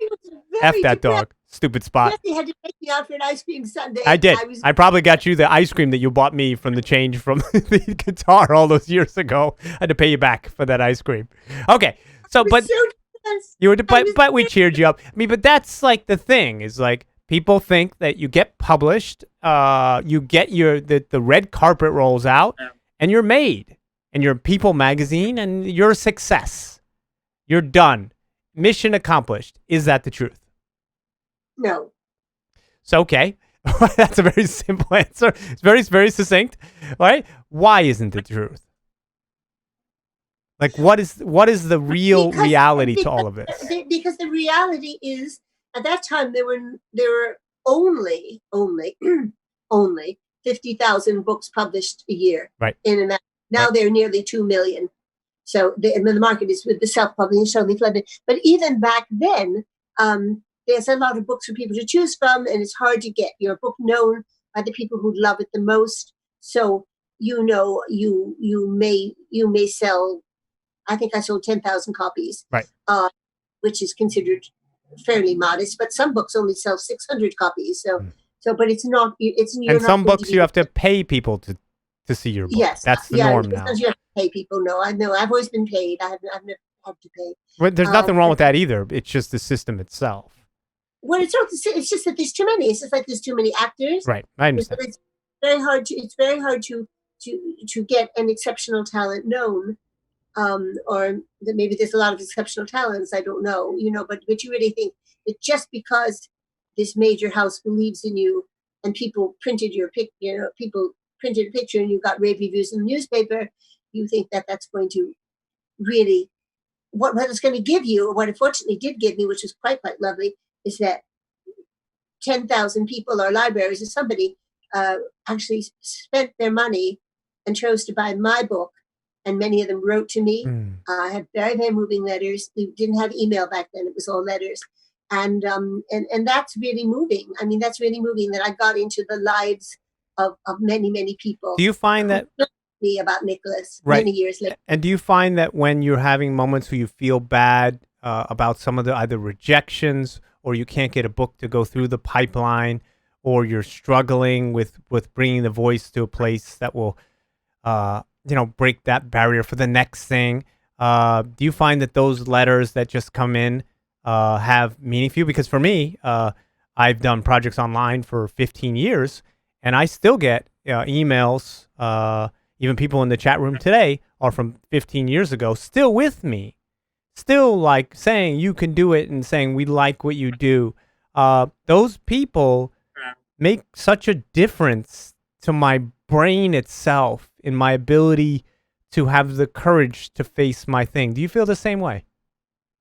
F that dog. Stupid Spot. Jesse had to take me out for an ice cream sundae. I did. I probably got you the ice cream that you bought me from the change from the guitar all those years ago. I had to pay you back for that ice cream. Okay. So, but you were, but we cheered you up. I mean, but that's like the thing is like people think that you get published, you get the red carpet rolls out, and you're made, and you're People magazine, and you're a success. You're done. Mission accomplished. Is that the truth? No. So, okay. That's a very simple answer. It's very, very succinct. All right. Why isn't it the truth? Like, what is the real reality to all of this? Because the reality is, at that time there were only 50,000 books published a year. Right. In America. Now there are nearly 2 million. So the market is with the self-publishing totally flooded. But even back then, there's a lot of books for people to choose from, and it's hard to get your book known by the people who love it the most. So you may sell. I think I sold 10,000 copies, right? Which is considered fairly modest. But some books only sell 600 copies. But it's not. And some books you have to pay people to see your book. Yes, that's the norm now. You have to pay people. No, I know. I've always been paid. I've never had to pay. Well, there's nothing wrong with that either. It's just the system itself. Well, it's not. It's just that there's too many. It's just like there's too many actors. Right. I understand. It's very hard to get an exceptional talent known. Or maybe there's a lot of exceptional talents. I don't know, but you really think that just because this major house believes in you and people printed your people printed a picture and you got rave reviews in the newspaper, you think that that's going to really, what it's going to give you, or what it fortunately did give me, which was quite lovely, is that 10,000 people or libraries or somebody actually spent their money and chose to buy my book. And many of them wrote to me. I had very, very moving letters. We didn't have email back then. It was all letters. And that's really moving. I mean, that's really moving that I got into the lives of many, many people. Do you find that me about Nicholas right. many years later? And do you find that when you're having moments where you feel bad about some of the either rejections, or you can't get a book to go through the pipeline, or you're struggling with bringing the voice to a place that will break that barrier for the next thing, do you find that those letters that just come in have meaning for you? Because for me, I've done projects online for 15 years, and I still get emails even people in the chat room today are from 15 years ago, still with me, still like saying you can do it and saying we like what you do. Those people make such a difference to my brain itself in my ability to have the courage to face my thing. Do you feel the same way?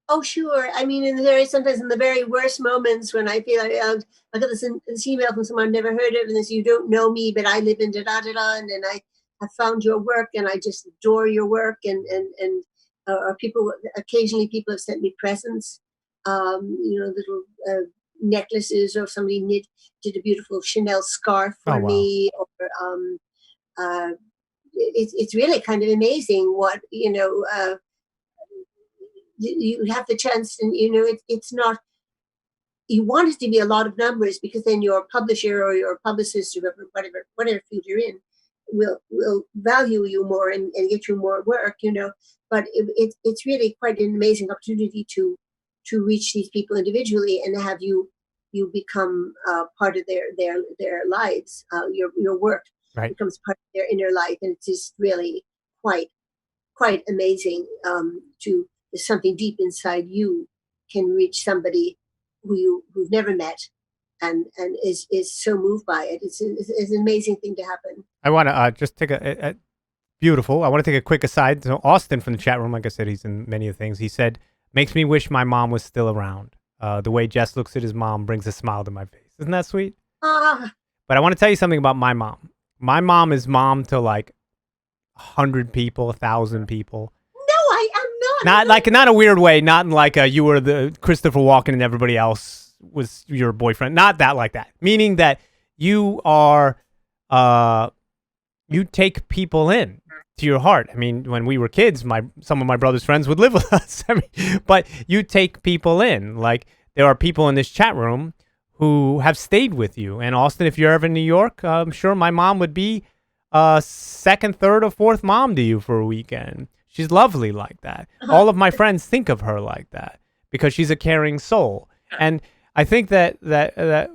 Oh, sure. I mean, sometimes in the very worst moments when I feel like I got this email from someone I've never heard of, and this, you don't know me, but I live in da da da da, and then I have found your work, and I just adore your work, and or people occasionally people have sent me presents, little necklaces, or somebody did a beautiful Chanel scarf Oh, for wow. me, or uh, it's really kind of amazing what you have the chance, and it's not, you want it to be a lot of numbers, because then your publisher or your publicist or whatever field you're in will value you more, and get you more work, but it's really quite an amazing opportunity to reach these people individually, and have you become part of their lives. Your work Right. becomes part of their inner life, and it's just really quite quite amazing, to something deep inside you can reach somebody who've never met, and is so moved by it. It's an amazing thing to happen. I want to just take a beautiful. I want to take a quick aside. So Austin from the chat room, like I said, he's in many of the things. He said, makes me wish my mom was still around. The way Jess looks at his mom brings a smile to my face. Isn't that sweet? Ah, But I want to tell you something about my mom. My mom is mom to like 100 people, 1,000 people. no, I am Not not. like, not a weird way. Not in like you were the Christopher Walken and everybody else was your boyfriend. Not that like that. Meaning that you are, you take people in to your heart. I mean, when we were kids, some of my brother's friends would live with us. I mean, but you take people in. Like, there are people in this chat room who have stayed with you. And Austin, if you're ever in New York, I'm sure my mom would be second, third, or fourth mom to you for a weekend. She's lovely like that. All of my friends think of her like that because she's a caring soul. And I think that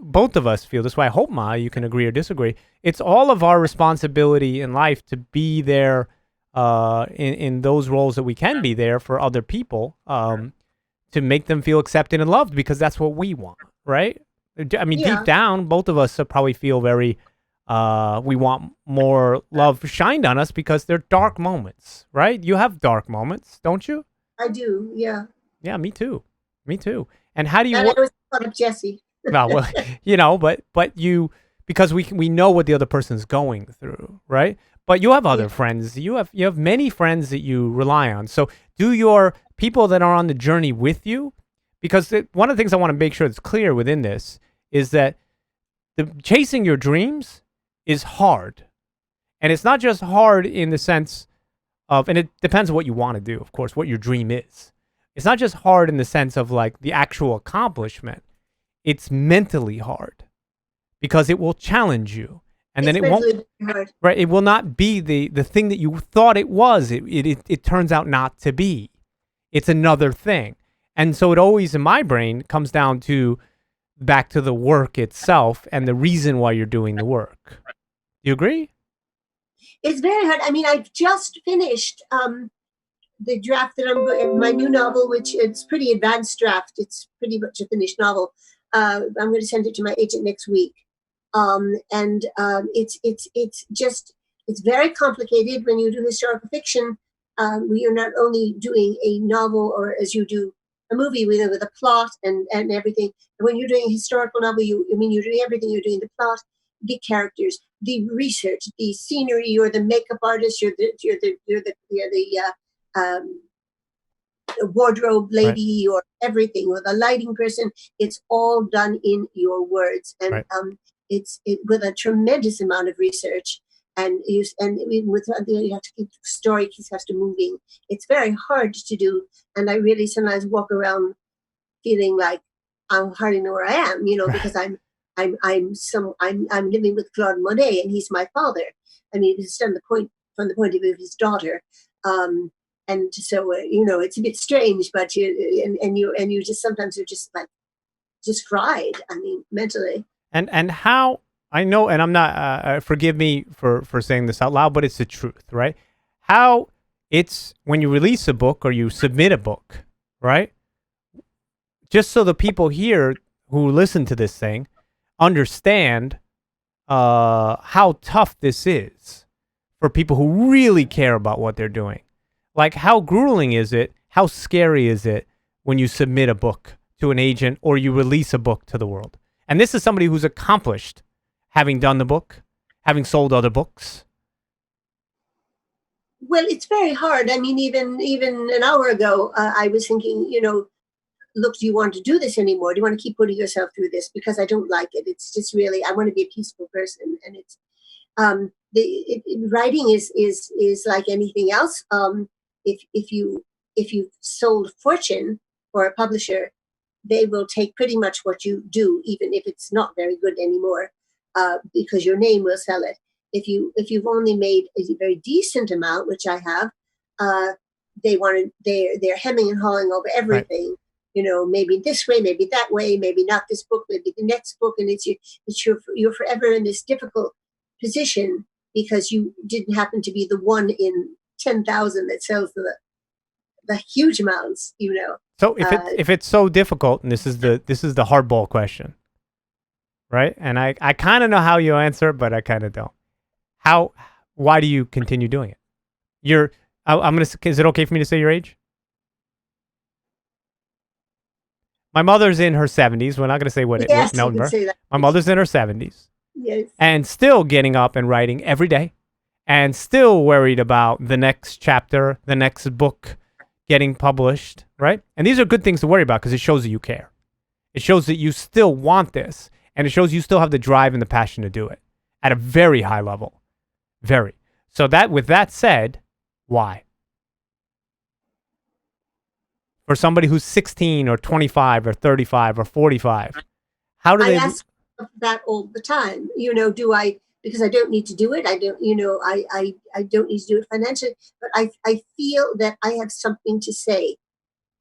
both of us feel this way. I hope, Ma, you can agree or disagree. It's all of our responsibility in life to be there in those roles that we can be there for other people, to make them feel accepted and loved, because that's what we want, right? I mean, Yeah, deep down, both of us probably feel very, we want more love shined on us because they're dark moments, right? You have dark moments, don't you? I do. Yeah, Yeah, me too. Me too. And how do you and I work? was called up Jesse. Well, but because we know what the other person's going through, right? But you have Yeah, other friends. You have many friends that you rely on. So do your people that are on the journey with you, because one of the things I want to make sure that's clear within this is that chasing your dreams is hard. And it's not just hard in the sense of, and it depends on what you want to do, of course, what your dream is. It's not just hard in the sense of like the actual accomplishment. It's mentally hard because it will challenge you. And then it's it won't, mentally hard. right? It will not be the thing that you thought it was. It turns out not to be. It's another thing. And so it always, in my brain, comes down to back to the work itself and the reason why you're doing the work. You agree? It's very hard. I mean, I've just finished the draft that I'm going, my new novel, which it's pretty advanced draft. It's pretty much a finished novel. I'm going to send it to my agent next week. And it's very complicated when you do historical fiction. You're not only doing a novel, or as you do a movie with a plot and everything. And when you're doing a historical novel, you're doing everything. You're doing the plot, the characters, the research, the scenery. You're the makeup artist. You're the wardrobe Right. lady, or everything, or the lighting person. It's all done in your words, and Right. it's with a tremendous amount of research. And even with you have to keep the story has to moving. It's very hard to do, and I really sometimes walk around feeling like I hardly know where I am, Right. because I'm living with Claude Monet, and he's my father. I mean, it's done the point from the point of view of his daughter. Um, and so it's a bit strange, but you just sometimes you're just like just fried. I mean, mentally. And how I know, and I'm not. Forgive me for saying this out loud, but it's the truth, right? How it's when you release a book or you submit a book, right? Just so the people here who listen to this thing understand how tough this is for people who really care about what they're doing. Like, how grueling is it? How scary is it when you submit a book to an agent or you release a book to the world? And this is somebody who's accomplished, having done the book, having sold other books. Well, it's very hard. I mean, even an hour ago, I was thinking, look, do you want to do this anymore? Do you want to keep putting yourself through this? Because I don't like it. It's just really, I want to be a peaceful person, and it's writing is like anything else. If you sold fortune for a publisher, they will take pretty much what you do, even if it's not very good anymore, because your name will sell it. If you've only made a very decent amount, which I have, uh, they're hemming and hawing over Right. everything. Maybe this way, maybe that way, maybe not this book, maybe the next book, and you're forever in this difficult position because you didn't happen to be the one in 10,000 that sells the huge amounts. So if it's so difficult, and this is the hardball question, right? And I kind of know how you answer, but I kind of don't. How? Why do you continue doing it? I'm gonna. Is it okay for me to say your age? My mother's in her 70s. We're not gonna say what Yes, you can number. say that. My mother's in her 70s Yes. and still getting up and writing every day, and still worried about the next chapter, the next book getting published, right? And these are good things to worry about because it shows that you care. It shows that you still want this, and it shows you still have the drive and the passion to do it at a very high level. Very. So with that said, why? For somebody who's 16 or 25 or 35 or 45, how do I they? ask that all the time. Do I, because I don't need to do it. I don't, I don't need to do it financially, but I feel that I have something to say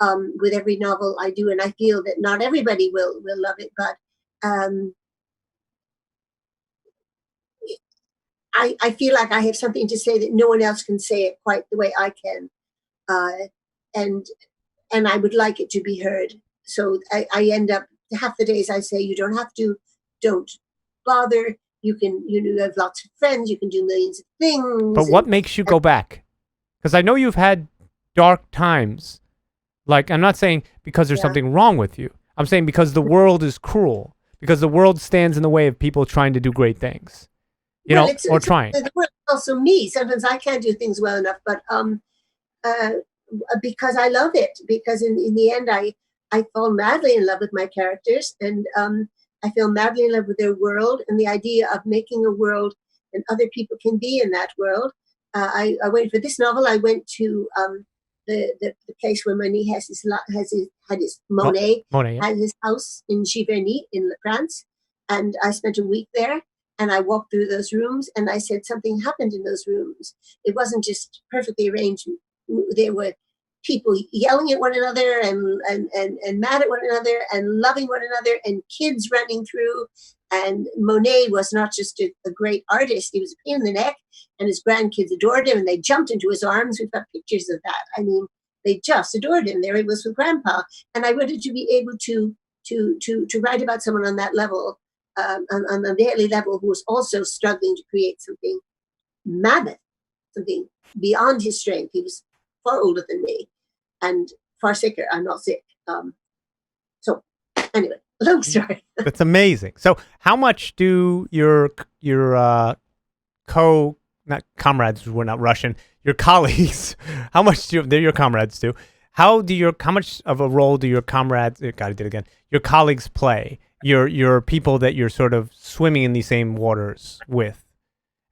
with every novel I do. And I feel that not everybody will love it, but um, I feel like I have something to say that no one else can say it quite the way I can. Uh, and, and I would like it to be heard. So I end up, half the days I say, you don't have to, don't bother. You have lots of friends. You can do millions of But things. what makes you go back? Because I know you've had dark times. Like, I'm not saying because there's Yeah. something wrong with you. I'm saying because the world is cruel. Because the world stands in the way of people trying to do great things. Well, Or trying. the world is also me. Sometimes I can't do things well enough, but uh, because I love it. Because in the end, I fall madly in love with my characters, and I feel madly in love with their world and the idea of making a world and other people can be in that world. I went for this novel. I went to the place where Monet had his Monet Monet. Yeah. had his house in Giverny in France, and I spent a week there. And I walked through those rooms, and I said something happened in those rooms. It wasn't just perfectly arranged. There were people yelling at one another and mad at one another and loving one another, and kids running through. And Monet was not just a great artist, he was a pain in the neck, and his grandkids adored him and they jumped into his arms. We've got pictures of that. I mean, they just adored him. There he was with grandpa. And I wanted to be able to write about someone on that level, on a daily level, who was also struggling to create something mammoth, something beyond his strength. He was far older than me and far sicker. I'm not sick. So anyway, long story. That's amazing. So, how much do your not comrades? We're not Russian. Your colleagues. How much do they're your comrades too? How much of a role do your comrades? God, I did it again. Your colleagues play. Your people that you're sort of swimming in these same waters with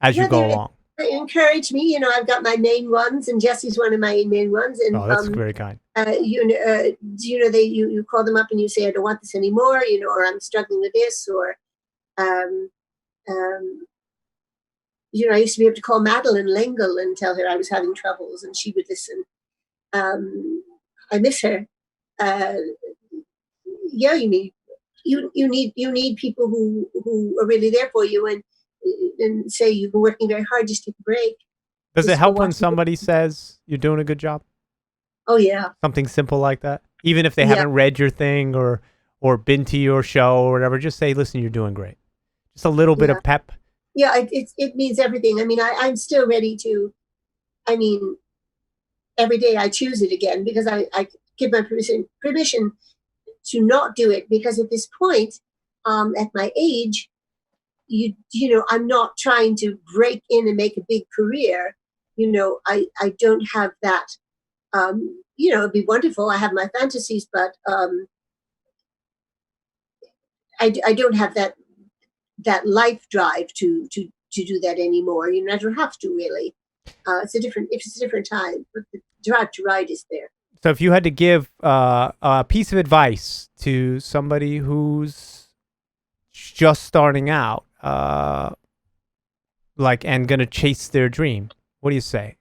as you go along. They encourage me. I've got my main ones, and Jesse's one of my main ones. And Oh, that's very kind. you call them up and you say, I don't want this anymore, or I'm struggling with this, or um, um, I used to be able to call Madeline Lengel and tell her I was having troubles, and she would listen. I miss her. Uh, yeah, you need people who are really there for you and say you've been working very hard, just take a break. Does it Just go help when watch. somebody says you're doing a good job? Oh yeah, Something simple like that, even if they yeah, haven't read your thing or been to your show or whatever. Just say, listen, you're doing great. Just a little bit yeah, of pep. yeah. It means everything. I mean, I'm still ready to. I mean, every day I choose it again because I give my permission to not do it because at this point, at my age, you know, I'm not trying to break in and make a big career. You know, I don't have that. You know, it'd be wonderful. I have my fantasies, but I don't have that life drive to do that anymore. You know, I don't have to really. It's a different time, but the drive to ride is there. So if you had to give a piece of advice to somebody who's just starting out, like, and gonna chase their dream, what do you say?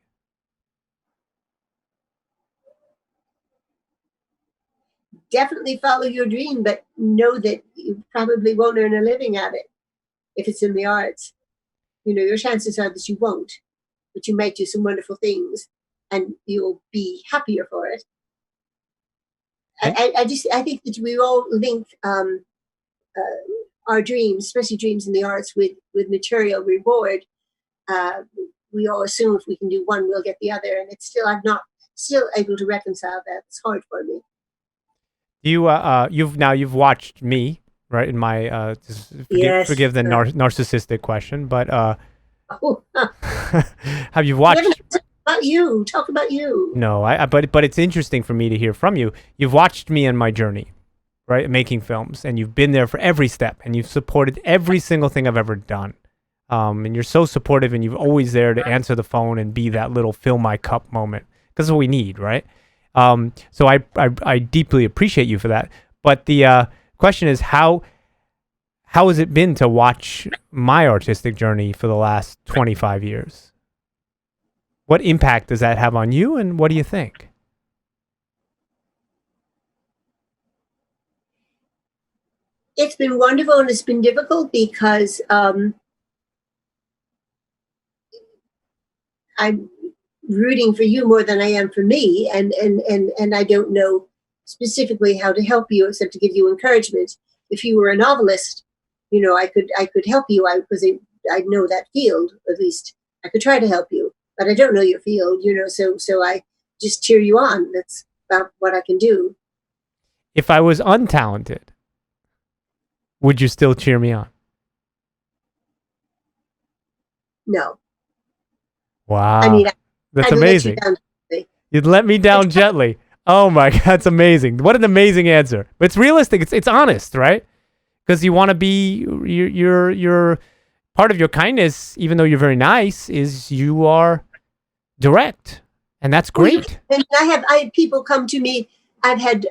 Definitely follow your dream, but know that you probably won't earn a living at it if it's in the arts. You know, your chances are that you won't, but you might do some wonderful things and you'll be happier for it. Okay. I think that we all link our dreams, especially dreams in the arts, with material reward. Uh, we all assume if we can do one, we'll get the other, and it's still I'm not still able to reconcile that. It's hard for me. You've watched me, right? In my Yes. forgive the narcissistic question, but Oh, have you we watched? haven't talked about you. Talk about you. No, but it's interesting for me to hear from you. You've watched me on my journey, right, making films, and you've been there for every step, and you've supported every single thing I've ever done. And you're so supportive, and you're always there to answer the phone and be that little fill my cup moment, because that's what we need, right? So I deeply appreciate you for that. But the question is, how has it been to watch my artistic journey for the last 25 years? What impact does that have on you, and what do you think? It's been wonderful and it's been difficult because I'm rooting for you more than I am for me, and I don't know specifically how to help you except to give you encouragement. If you were a novelist, you know, I could help you. Because I know that field at least. I could try to help you, but I don't know your field. You know, so I just cheer you on. That's about what I can do. If I was untalented, would you still cheer me on? No, I Wow, mean, I that's tried to let you amazing. down. Today. You'd let me down gently. Oh my God, that's amazing. What an amazing answer. But it's realistic. It's honest, right? Because you want to be you're part of your kindness, even though you're very nice, is you are direct, and that's great. And I had people come to me. I've had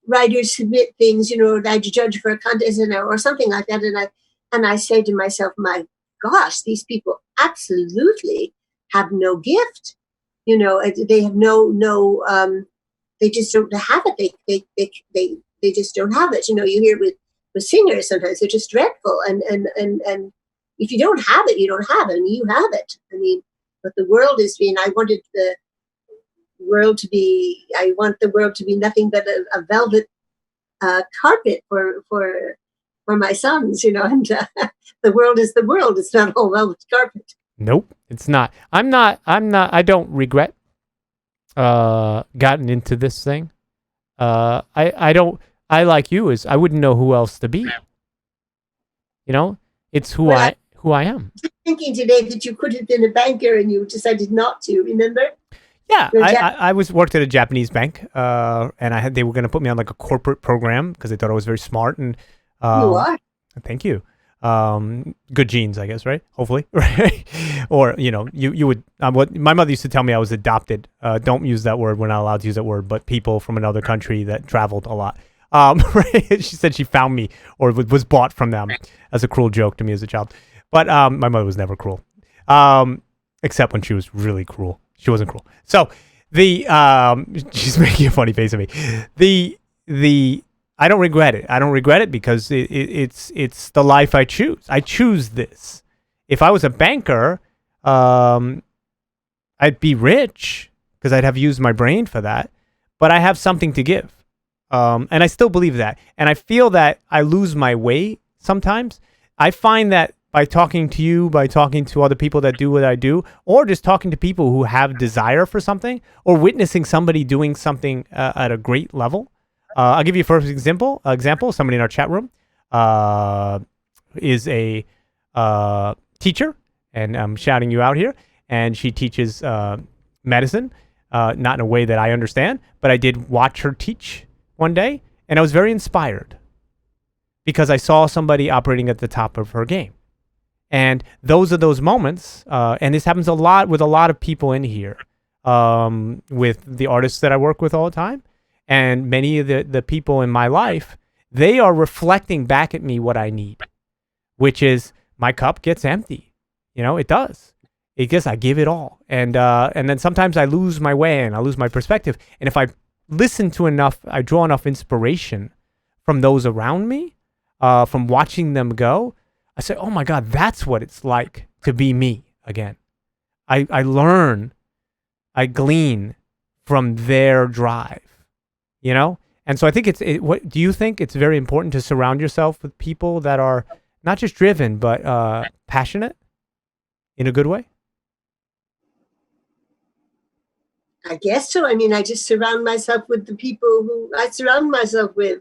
writers submit things, you know, I judge for a contest or something like that, and I say to myself, my gosh, these people absolutely have no gift. You know, they have they just don't have it. They just don't have it. You know, you hear with singers sometimes they're just dreadful, and if you don't have it, you don't have it, and you have it. I mean, but the world is being. I want the world to be nothing but a velvet carpet for my sons, you know, and the world is the world. It's not all velvet carpet. Nope, it's not. I don't regret gotten into this thing. I don't. I like you is I wouldn't know who else to be. You know, it's who Well, I am. Thinking today that you could have been a banker and you decided not to. Remember? Yeah, You're a I was worked at a Japanese bank, and they were going to put me on like a corporate program because they thought I was very smart. And You are. thank you. Good genes, I guess, right? Hopefully, right? Or you know, you would. What my mother used to tell me, I was adopted. Don't use that word. We're not allowed to use that word. But people from another country that traveled a lot. Right? She said she found me or was bought from them as a cruel joke to me as a child. But my mother was never cruel, except when she was really cruel. She wasn't cruel. So the she's making a funny face at me. The I don't regret it. I don't regret it because it's the life I choose. I choose this. If I was a banker, I'd be rich because I'd have used my brain for that. But I have something to give, and I still believe that. And I feel that I lose my way sometimes. I find that by talking to you, by talking to other people that do what I do, or just talking to people who have desire for something, or witnessing somebody doing something at a great level. I'll give you a first example. Somebody in our chat room is a teacher, and I'm shouting you out here. And she teaches medicine, not in a way that I understand, but I did watch her teach one day, and I was very inspired because I saw somebody operating at the top of her game. And those are those moments, and this happens a lot with a lot of people in here, with the artists that I work with all the time, and many of the people in my life, they are reflecting back at me what I need, which is my cup gets empty. It does. Because I give it all. And then sometimes I lose my way and I lose my perspective. And if I listen to enough, I draw enough inspiration from those around me, from watching them go, I say, oh my God, that's what it's like to be me again. I learn, I glean from their drive, And so I think what do you think it's very important to surround yourself with people that are not just driven, but passionate in a good way? I guess so. I mean, I just surround myself with the people who I surround myself with.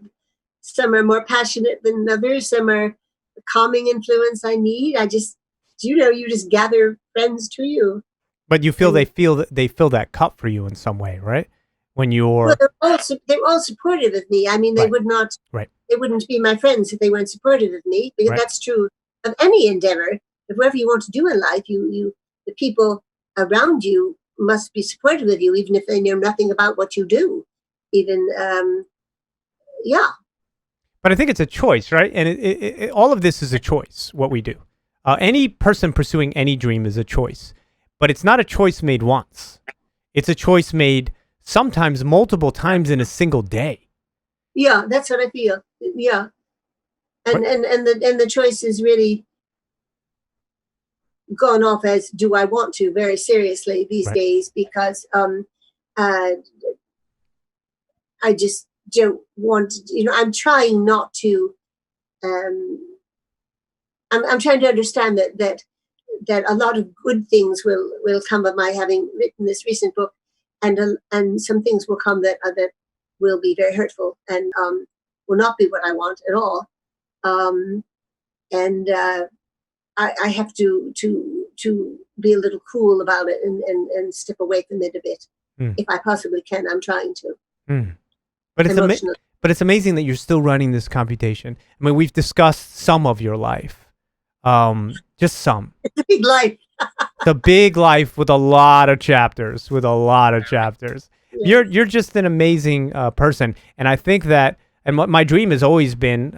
Some are more passionate than others. Some are the calming influence I need. I just, you just gather friends to you. But you feel they fill that cup for you in some way, right? When you're they're all supportive of me. I mean, they would not. Right. They wouldn't be my friends if they weren't supportive of me. Because that's true of any endeavor. If whatever you want to do in life, the people around you must be supportive of you, even if they know nothing about what you do. But I think it's a choice, right? And all of this is a choice, what we do. Any person pursuing any dream is a choice. But it's not a choice made once. It's a choice made sometimes multiple times in a single day. Yeah, that's what I feel. Yeah. And the choice is really gone off as do I want to very seriously these days, because I just don't want to, I'm trying not to I'm trying to understand that a lot of good things will come of my having written this recent book, and some things will come that will be very hurtful and will not be what I want at all. I have to be a little cool about it and step away from it a bit, if I possibly can. I'm trying to. But it's amazing that you're still running this computation. I mean, we've discussed some of your life, just some. It's a big life. The big life with a lot of chapters. Yeah. You're just an amazing person, and I think that. And my dream has always been.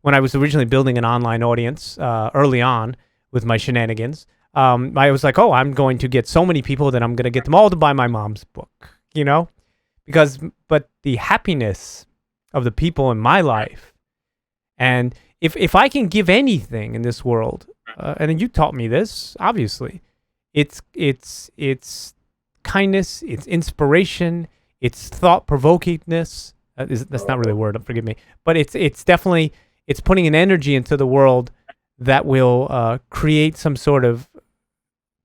When I was originally building an online audience early on with my shenanigans, I was like, oh, I'm going to get so many people that I'm going to get them all to buy my mom's book, but the happiness of the people in my life, and if I can give anything in this world, and you taught me this, obviously, it's kindness, it's inspiration, it's thought-provokingness. That's not really a word, forgive me, but it's definitely... It's putting an energy into the world that will create some sort of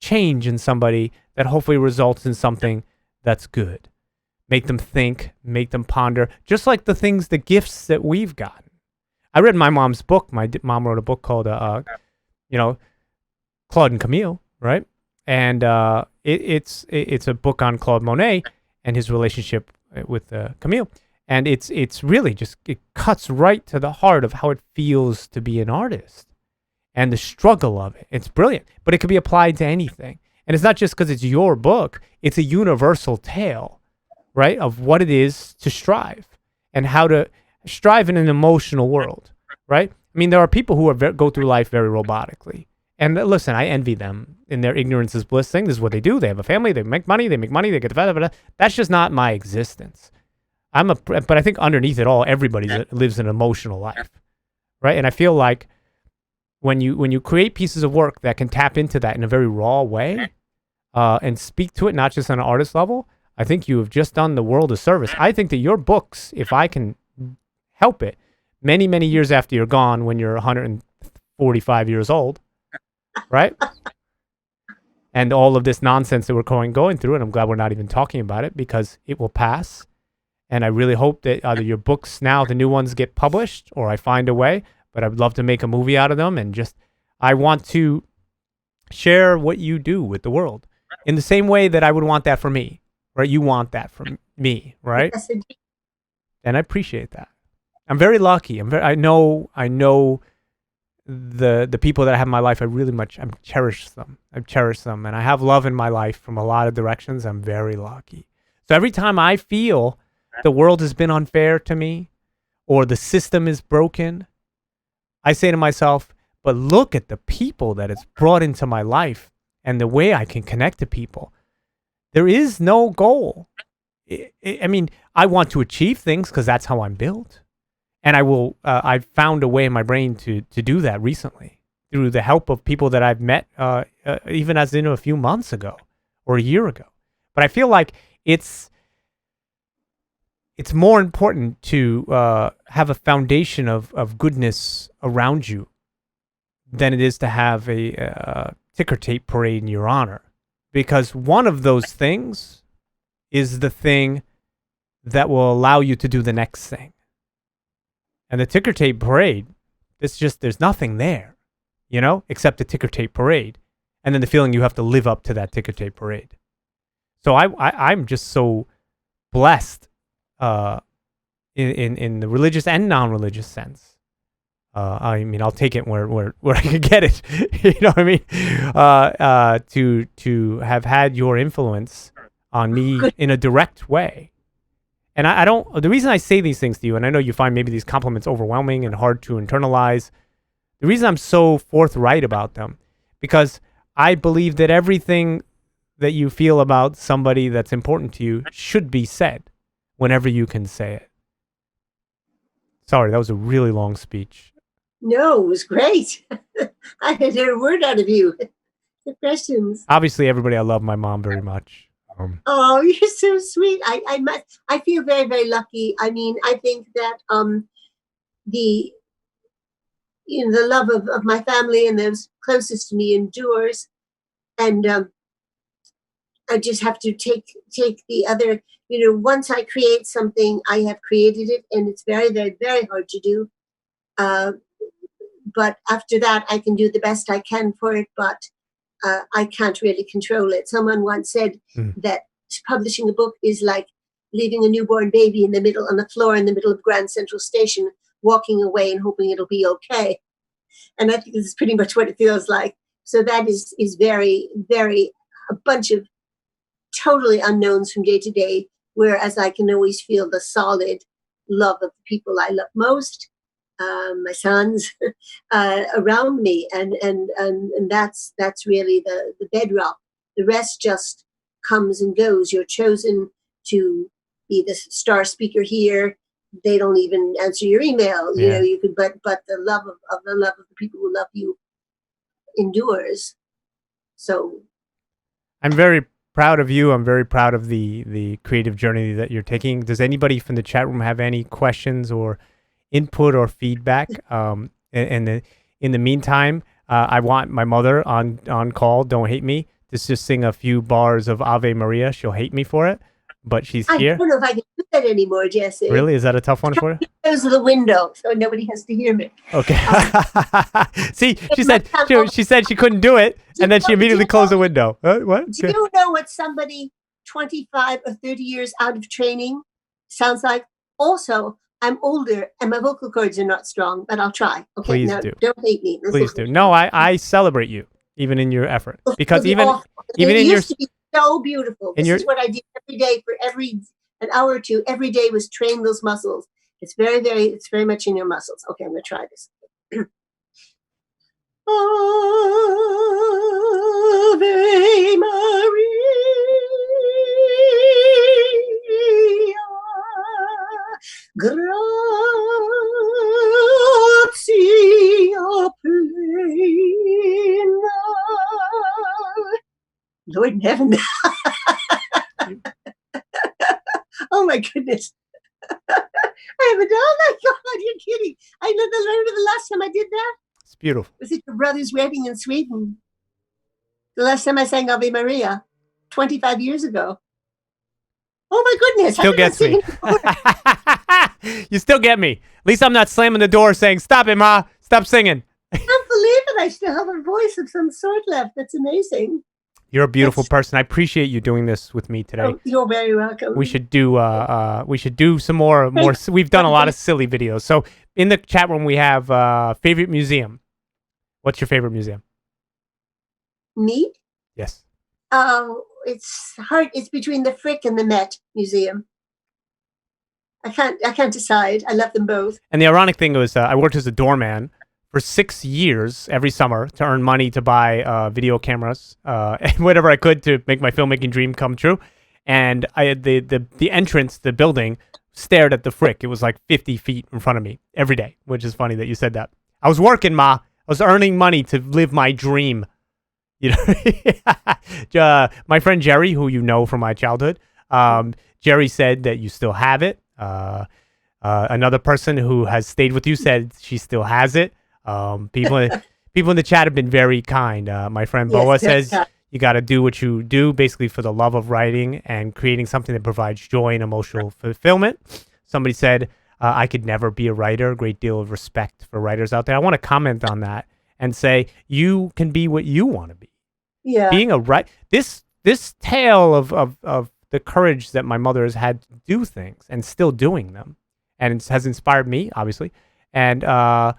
change in somebody that hopefully results in something that's good. Make them think, make them ponder, just like the gifts that we've gotten. I read my mom's book. My mom wrote a book called, Claude and Camille, right? And it's a book on Claude Monet and his relationship with Camille. And it's really just, it cuts right to the heart of how it feels to be an artist and the struggle of it. It's brilliant, but it can be applied to anything. And it's not just because it's your book, it's a universal tale, right, of what it is to strive and how to strive in an emotional world, right? I mean, there are people who go through life very robotically. And listen, I envy them in their ignorance is bliss thing. This is what they do. They have a family, they make money, they get the... That's just not my existence. but I think underneath it all, everybody lives an emotional life, right? And I feel like when you create pieces of work that can tap into that in a very raw way, and speak to it, not just on an artist level, I think you have just done the world a service. I think that your books, if I can help it, many, many years after you're gone, when you're 145 years old, right? And all of this nonsense that we're going through, and I'm glad we're not even talking about it because it will pass. And I really hope that either your books now, the new ones, get published, or I find a way. But I would love to make a movie out of them, and I want to share what you do with the world in the same way that I would want that for me, right? You want that from me, right? Yes, indeed. And I appreciate that. I'm very lucky. I know the people that I have in my life. I cherish them. And I have love in my life from a lot of directions. I'm very lucky. So every time I feel the world has been unfair to me, or the system is broken, I say to myself, but look at the people that it's brought into my life and the way I can connect to people. There is no goal. I mean, I want to achieve things because that's how I'm built. And I've found a way in my brain to do that recently through the help of people that I've met, even as in a few months ago or a year ago. But I feel like it's more important to have a foundation of goodness around you than it is to have a ticker tape parade in your honor. Because one of those things is the thing that will allow you to do the next thing. And the ticker tape parade, there's nothing there, except the ticker tape parade. And then the feeling you have to live up to that ticker tape parade. So I'm just so blessed in the religious and non-religious sense. I mean, I'll take it where I can get it. You know what I mean? To have had your influence on me in a direct way. And I don't. The reason I say these things to you, and I know you find maybe these compliments overwhelming and hard to internalize. The reason I'm so forthright about them, because I believe that everything that you feel about somebody that's important to you should be said whenever you can say it. Sorry, that was a really long speech. No, it was great. I didn't hear a word out of you. The questions. Obviously, everybody, I love my mom very much. Oh, you're so sweet. I feel very, very lucky. I mean, I think that the love of my family and those closest to me endures, and I just have to take the other. Once I create something, I have created it, and it's very, very, very hard to do. But after that, I can do the best I can for it, but I can't really control it. Someone once said that publishing a book is like leaving a newborn baby on the floor in the middle of Grand Central Station, walking away and hoping it'll be okay. And I think this is pretty much what it feels like. So that is very, very, a bunch of totally unknowns from day to day, whereas I can always feel the solid love of the people I love most. My sons around me, and that's really the bedrock. The rest just comes and goes. You're chosen to be the star speaker here. They don't even answer your email. Yeah. You could, but the love of the people who love you endures. So I'm very proud of you. I'm very proud of the creative journey that you're taking. Does anybody from the chat room have any questions or input or feedback? And in the meantime, I want my mother on call, don't hate me, to just sing a few bars of Ave Maria. She'll hate me for it, but she's here. I don't know if I can do that anymore, Jesse. Really? Is that a tough one for you? Close the window so nobody has to hear me. Okay. See, she said she couldn't do it, and then she immediately closed the window. What? Do you know what somebody 25 or 30 years out of training sounds like? Also, I'm older and my vocal cords are not strong, but I'll try. Okay, Please now, do. Don't hate me. Please do. No, I celebrate you, even in your effort, because even in your, to be so beautiful. This is what I did every day for an hour or two. Every day was train those muscles. It's very much in your muscles. Okay, I'm gonna try this. Ave Maria, Grazie plena. Lord in heaven. Oh my goodness. I haven't. Oh my God, you're kidding. I remember the last time I did that. It's beautiful. Was at your brother's wedding in Sweden. The last time I sang Ave Maria, 25 years ago. Oh my goodness. Still gets me. You still get me. At least I'm not slamming the door saying, "Stop it, Ma. Stop singing." I can't believe it. I still have a voice of some sort left. That's amazing. You're a beautiful person. I appreciate you doing this with me today. Oh, you're very welcome. We should do some more. We've done a lot of silly videos. So in the chat room we have favorite museum. What's your favorite museum? Me? Yes. Oh, it's hard. It's between the Frick and the Met Museum. I can't decide. I love them both. And the ironic thing was, I worked as a doorman for 6 years every summer to earn money to buy video cameras and whatever I could to make my filmmaking dream come true. And I had the entrance, the building, stared at the Frick. It was like 50 feet in front of me every day, which is funny that you said that. I was working, Ma. I was earning money to live my dream. You know, my friend Jerry, who you know from my childhood, Jerry said that you still have it. Another person who has stayed with you said she still has it. People in the chat have been very kind. My friend Boa says you got to do what you do, basically for the love of writing and creating something that provides joy and emotional fulfillment. Somebody said I could never be a writer. A great deal of respect for writers out there. I want to comment on that and say you can be what you want to be. Yeah. Being a this tale of the courage that my mother has had to do things and still doing them, and it has inspired me, obviously, and I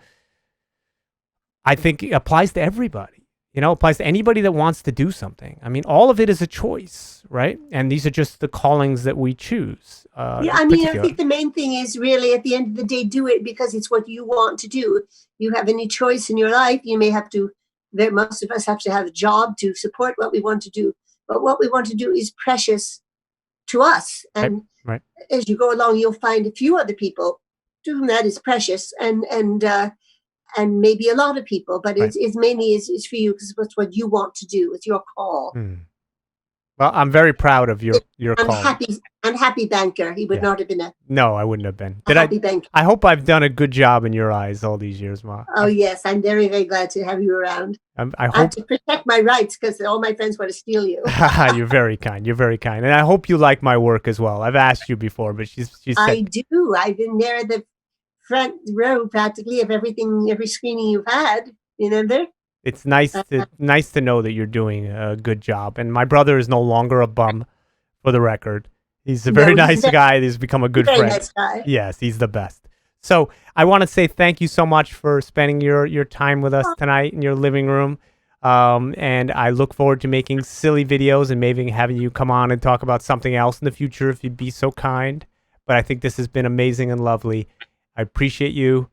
think it applies to everybody. You know, applies to anybody that wants to do something. I mean, all of it is a choice, right? And these are just the callings that we choose. Yeah, I mean, I think the main thing is really at the end of the day, do it because it's what you want to do. You have any choice in your life, you may have to, most of us have to have a job to support what we want to do. But what we want to do is precious to us. And right. As you go along, you'll find a few other people to whom that is precious and maybe a lot of people, but it's mainly is for you because it's what you want to do. It's your call. Well, I'm very proud of your call. Unhappy banker. He would not have been No, I wouldn't have been. Happy banker. I hope I've done a good job in your eyes all these years, Ma. Oh, yes. I'm very, very glad to have you around. I have to protect my rights because all my friends want to steal you. You're very kind. You're very kind. And I hope you like my work as well. I've asked you before, but she's said... I do. I've been there at the front row practically of every screening you've had. Remember? It's nice to know that you're doing a good job. And my brother is no longer a bum, for the record. He's a very nice guy. He's become a good friend. Nice guy. Yes, he's the best. So I want to say thank you so much for spending your time with us tonight in your living room. And I look forward to making silly videos and maybe having you come on and talk about something else in the future if you'd be so kind. But I think this has been amazing and lovely. I appreciate you.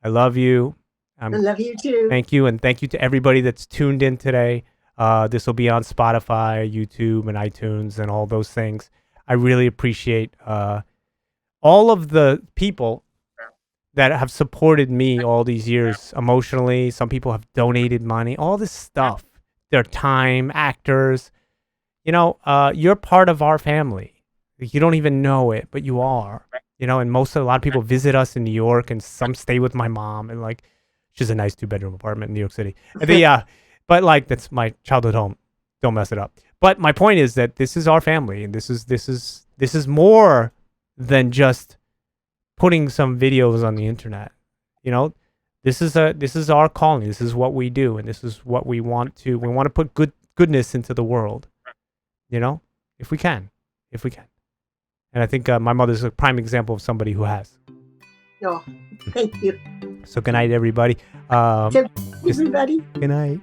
I love you. I love you too. Thank you. And thank you to everybody that's tuned in today. This will be on Spotify, YouTube, and iTunes and all those things. I really appreciate all of the people that have supported me all these years emotionally. Some people have donated money, all this stuff, their time, actors. You know, you're part of our family. You don't even know it, but you are. You know, and a lot of people visit us in New York, and some stay with my mom, and like, she's a nice 2-bedroom apartment in New York City. But like, that's my childhood home. Don't mess it up. But my point is that this is our family, and this is more than just putting some videos on the internet. You know, this is our calling. This is what we do, and this is what we want to. We want to put goodness into the world. You know, if we can. And I think my mother's a prime example of somebody who has. Oh, thank you. So good night, everybody. Everybody. Good night.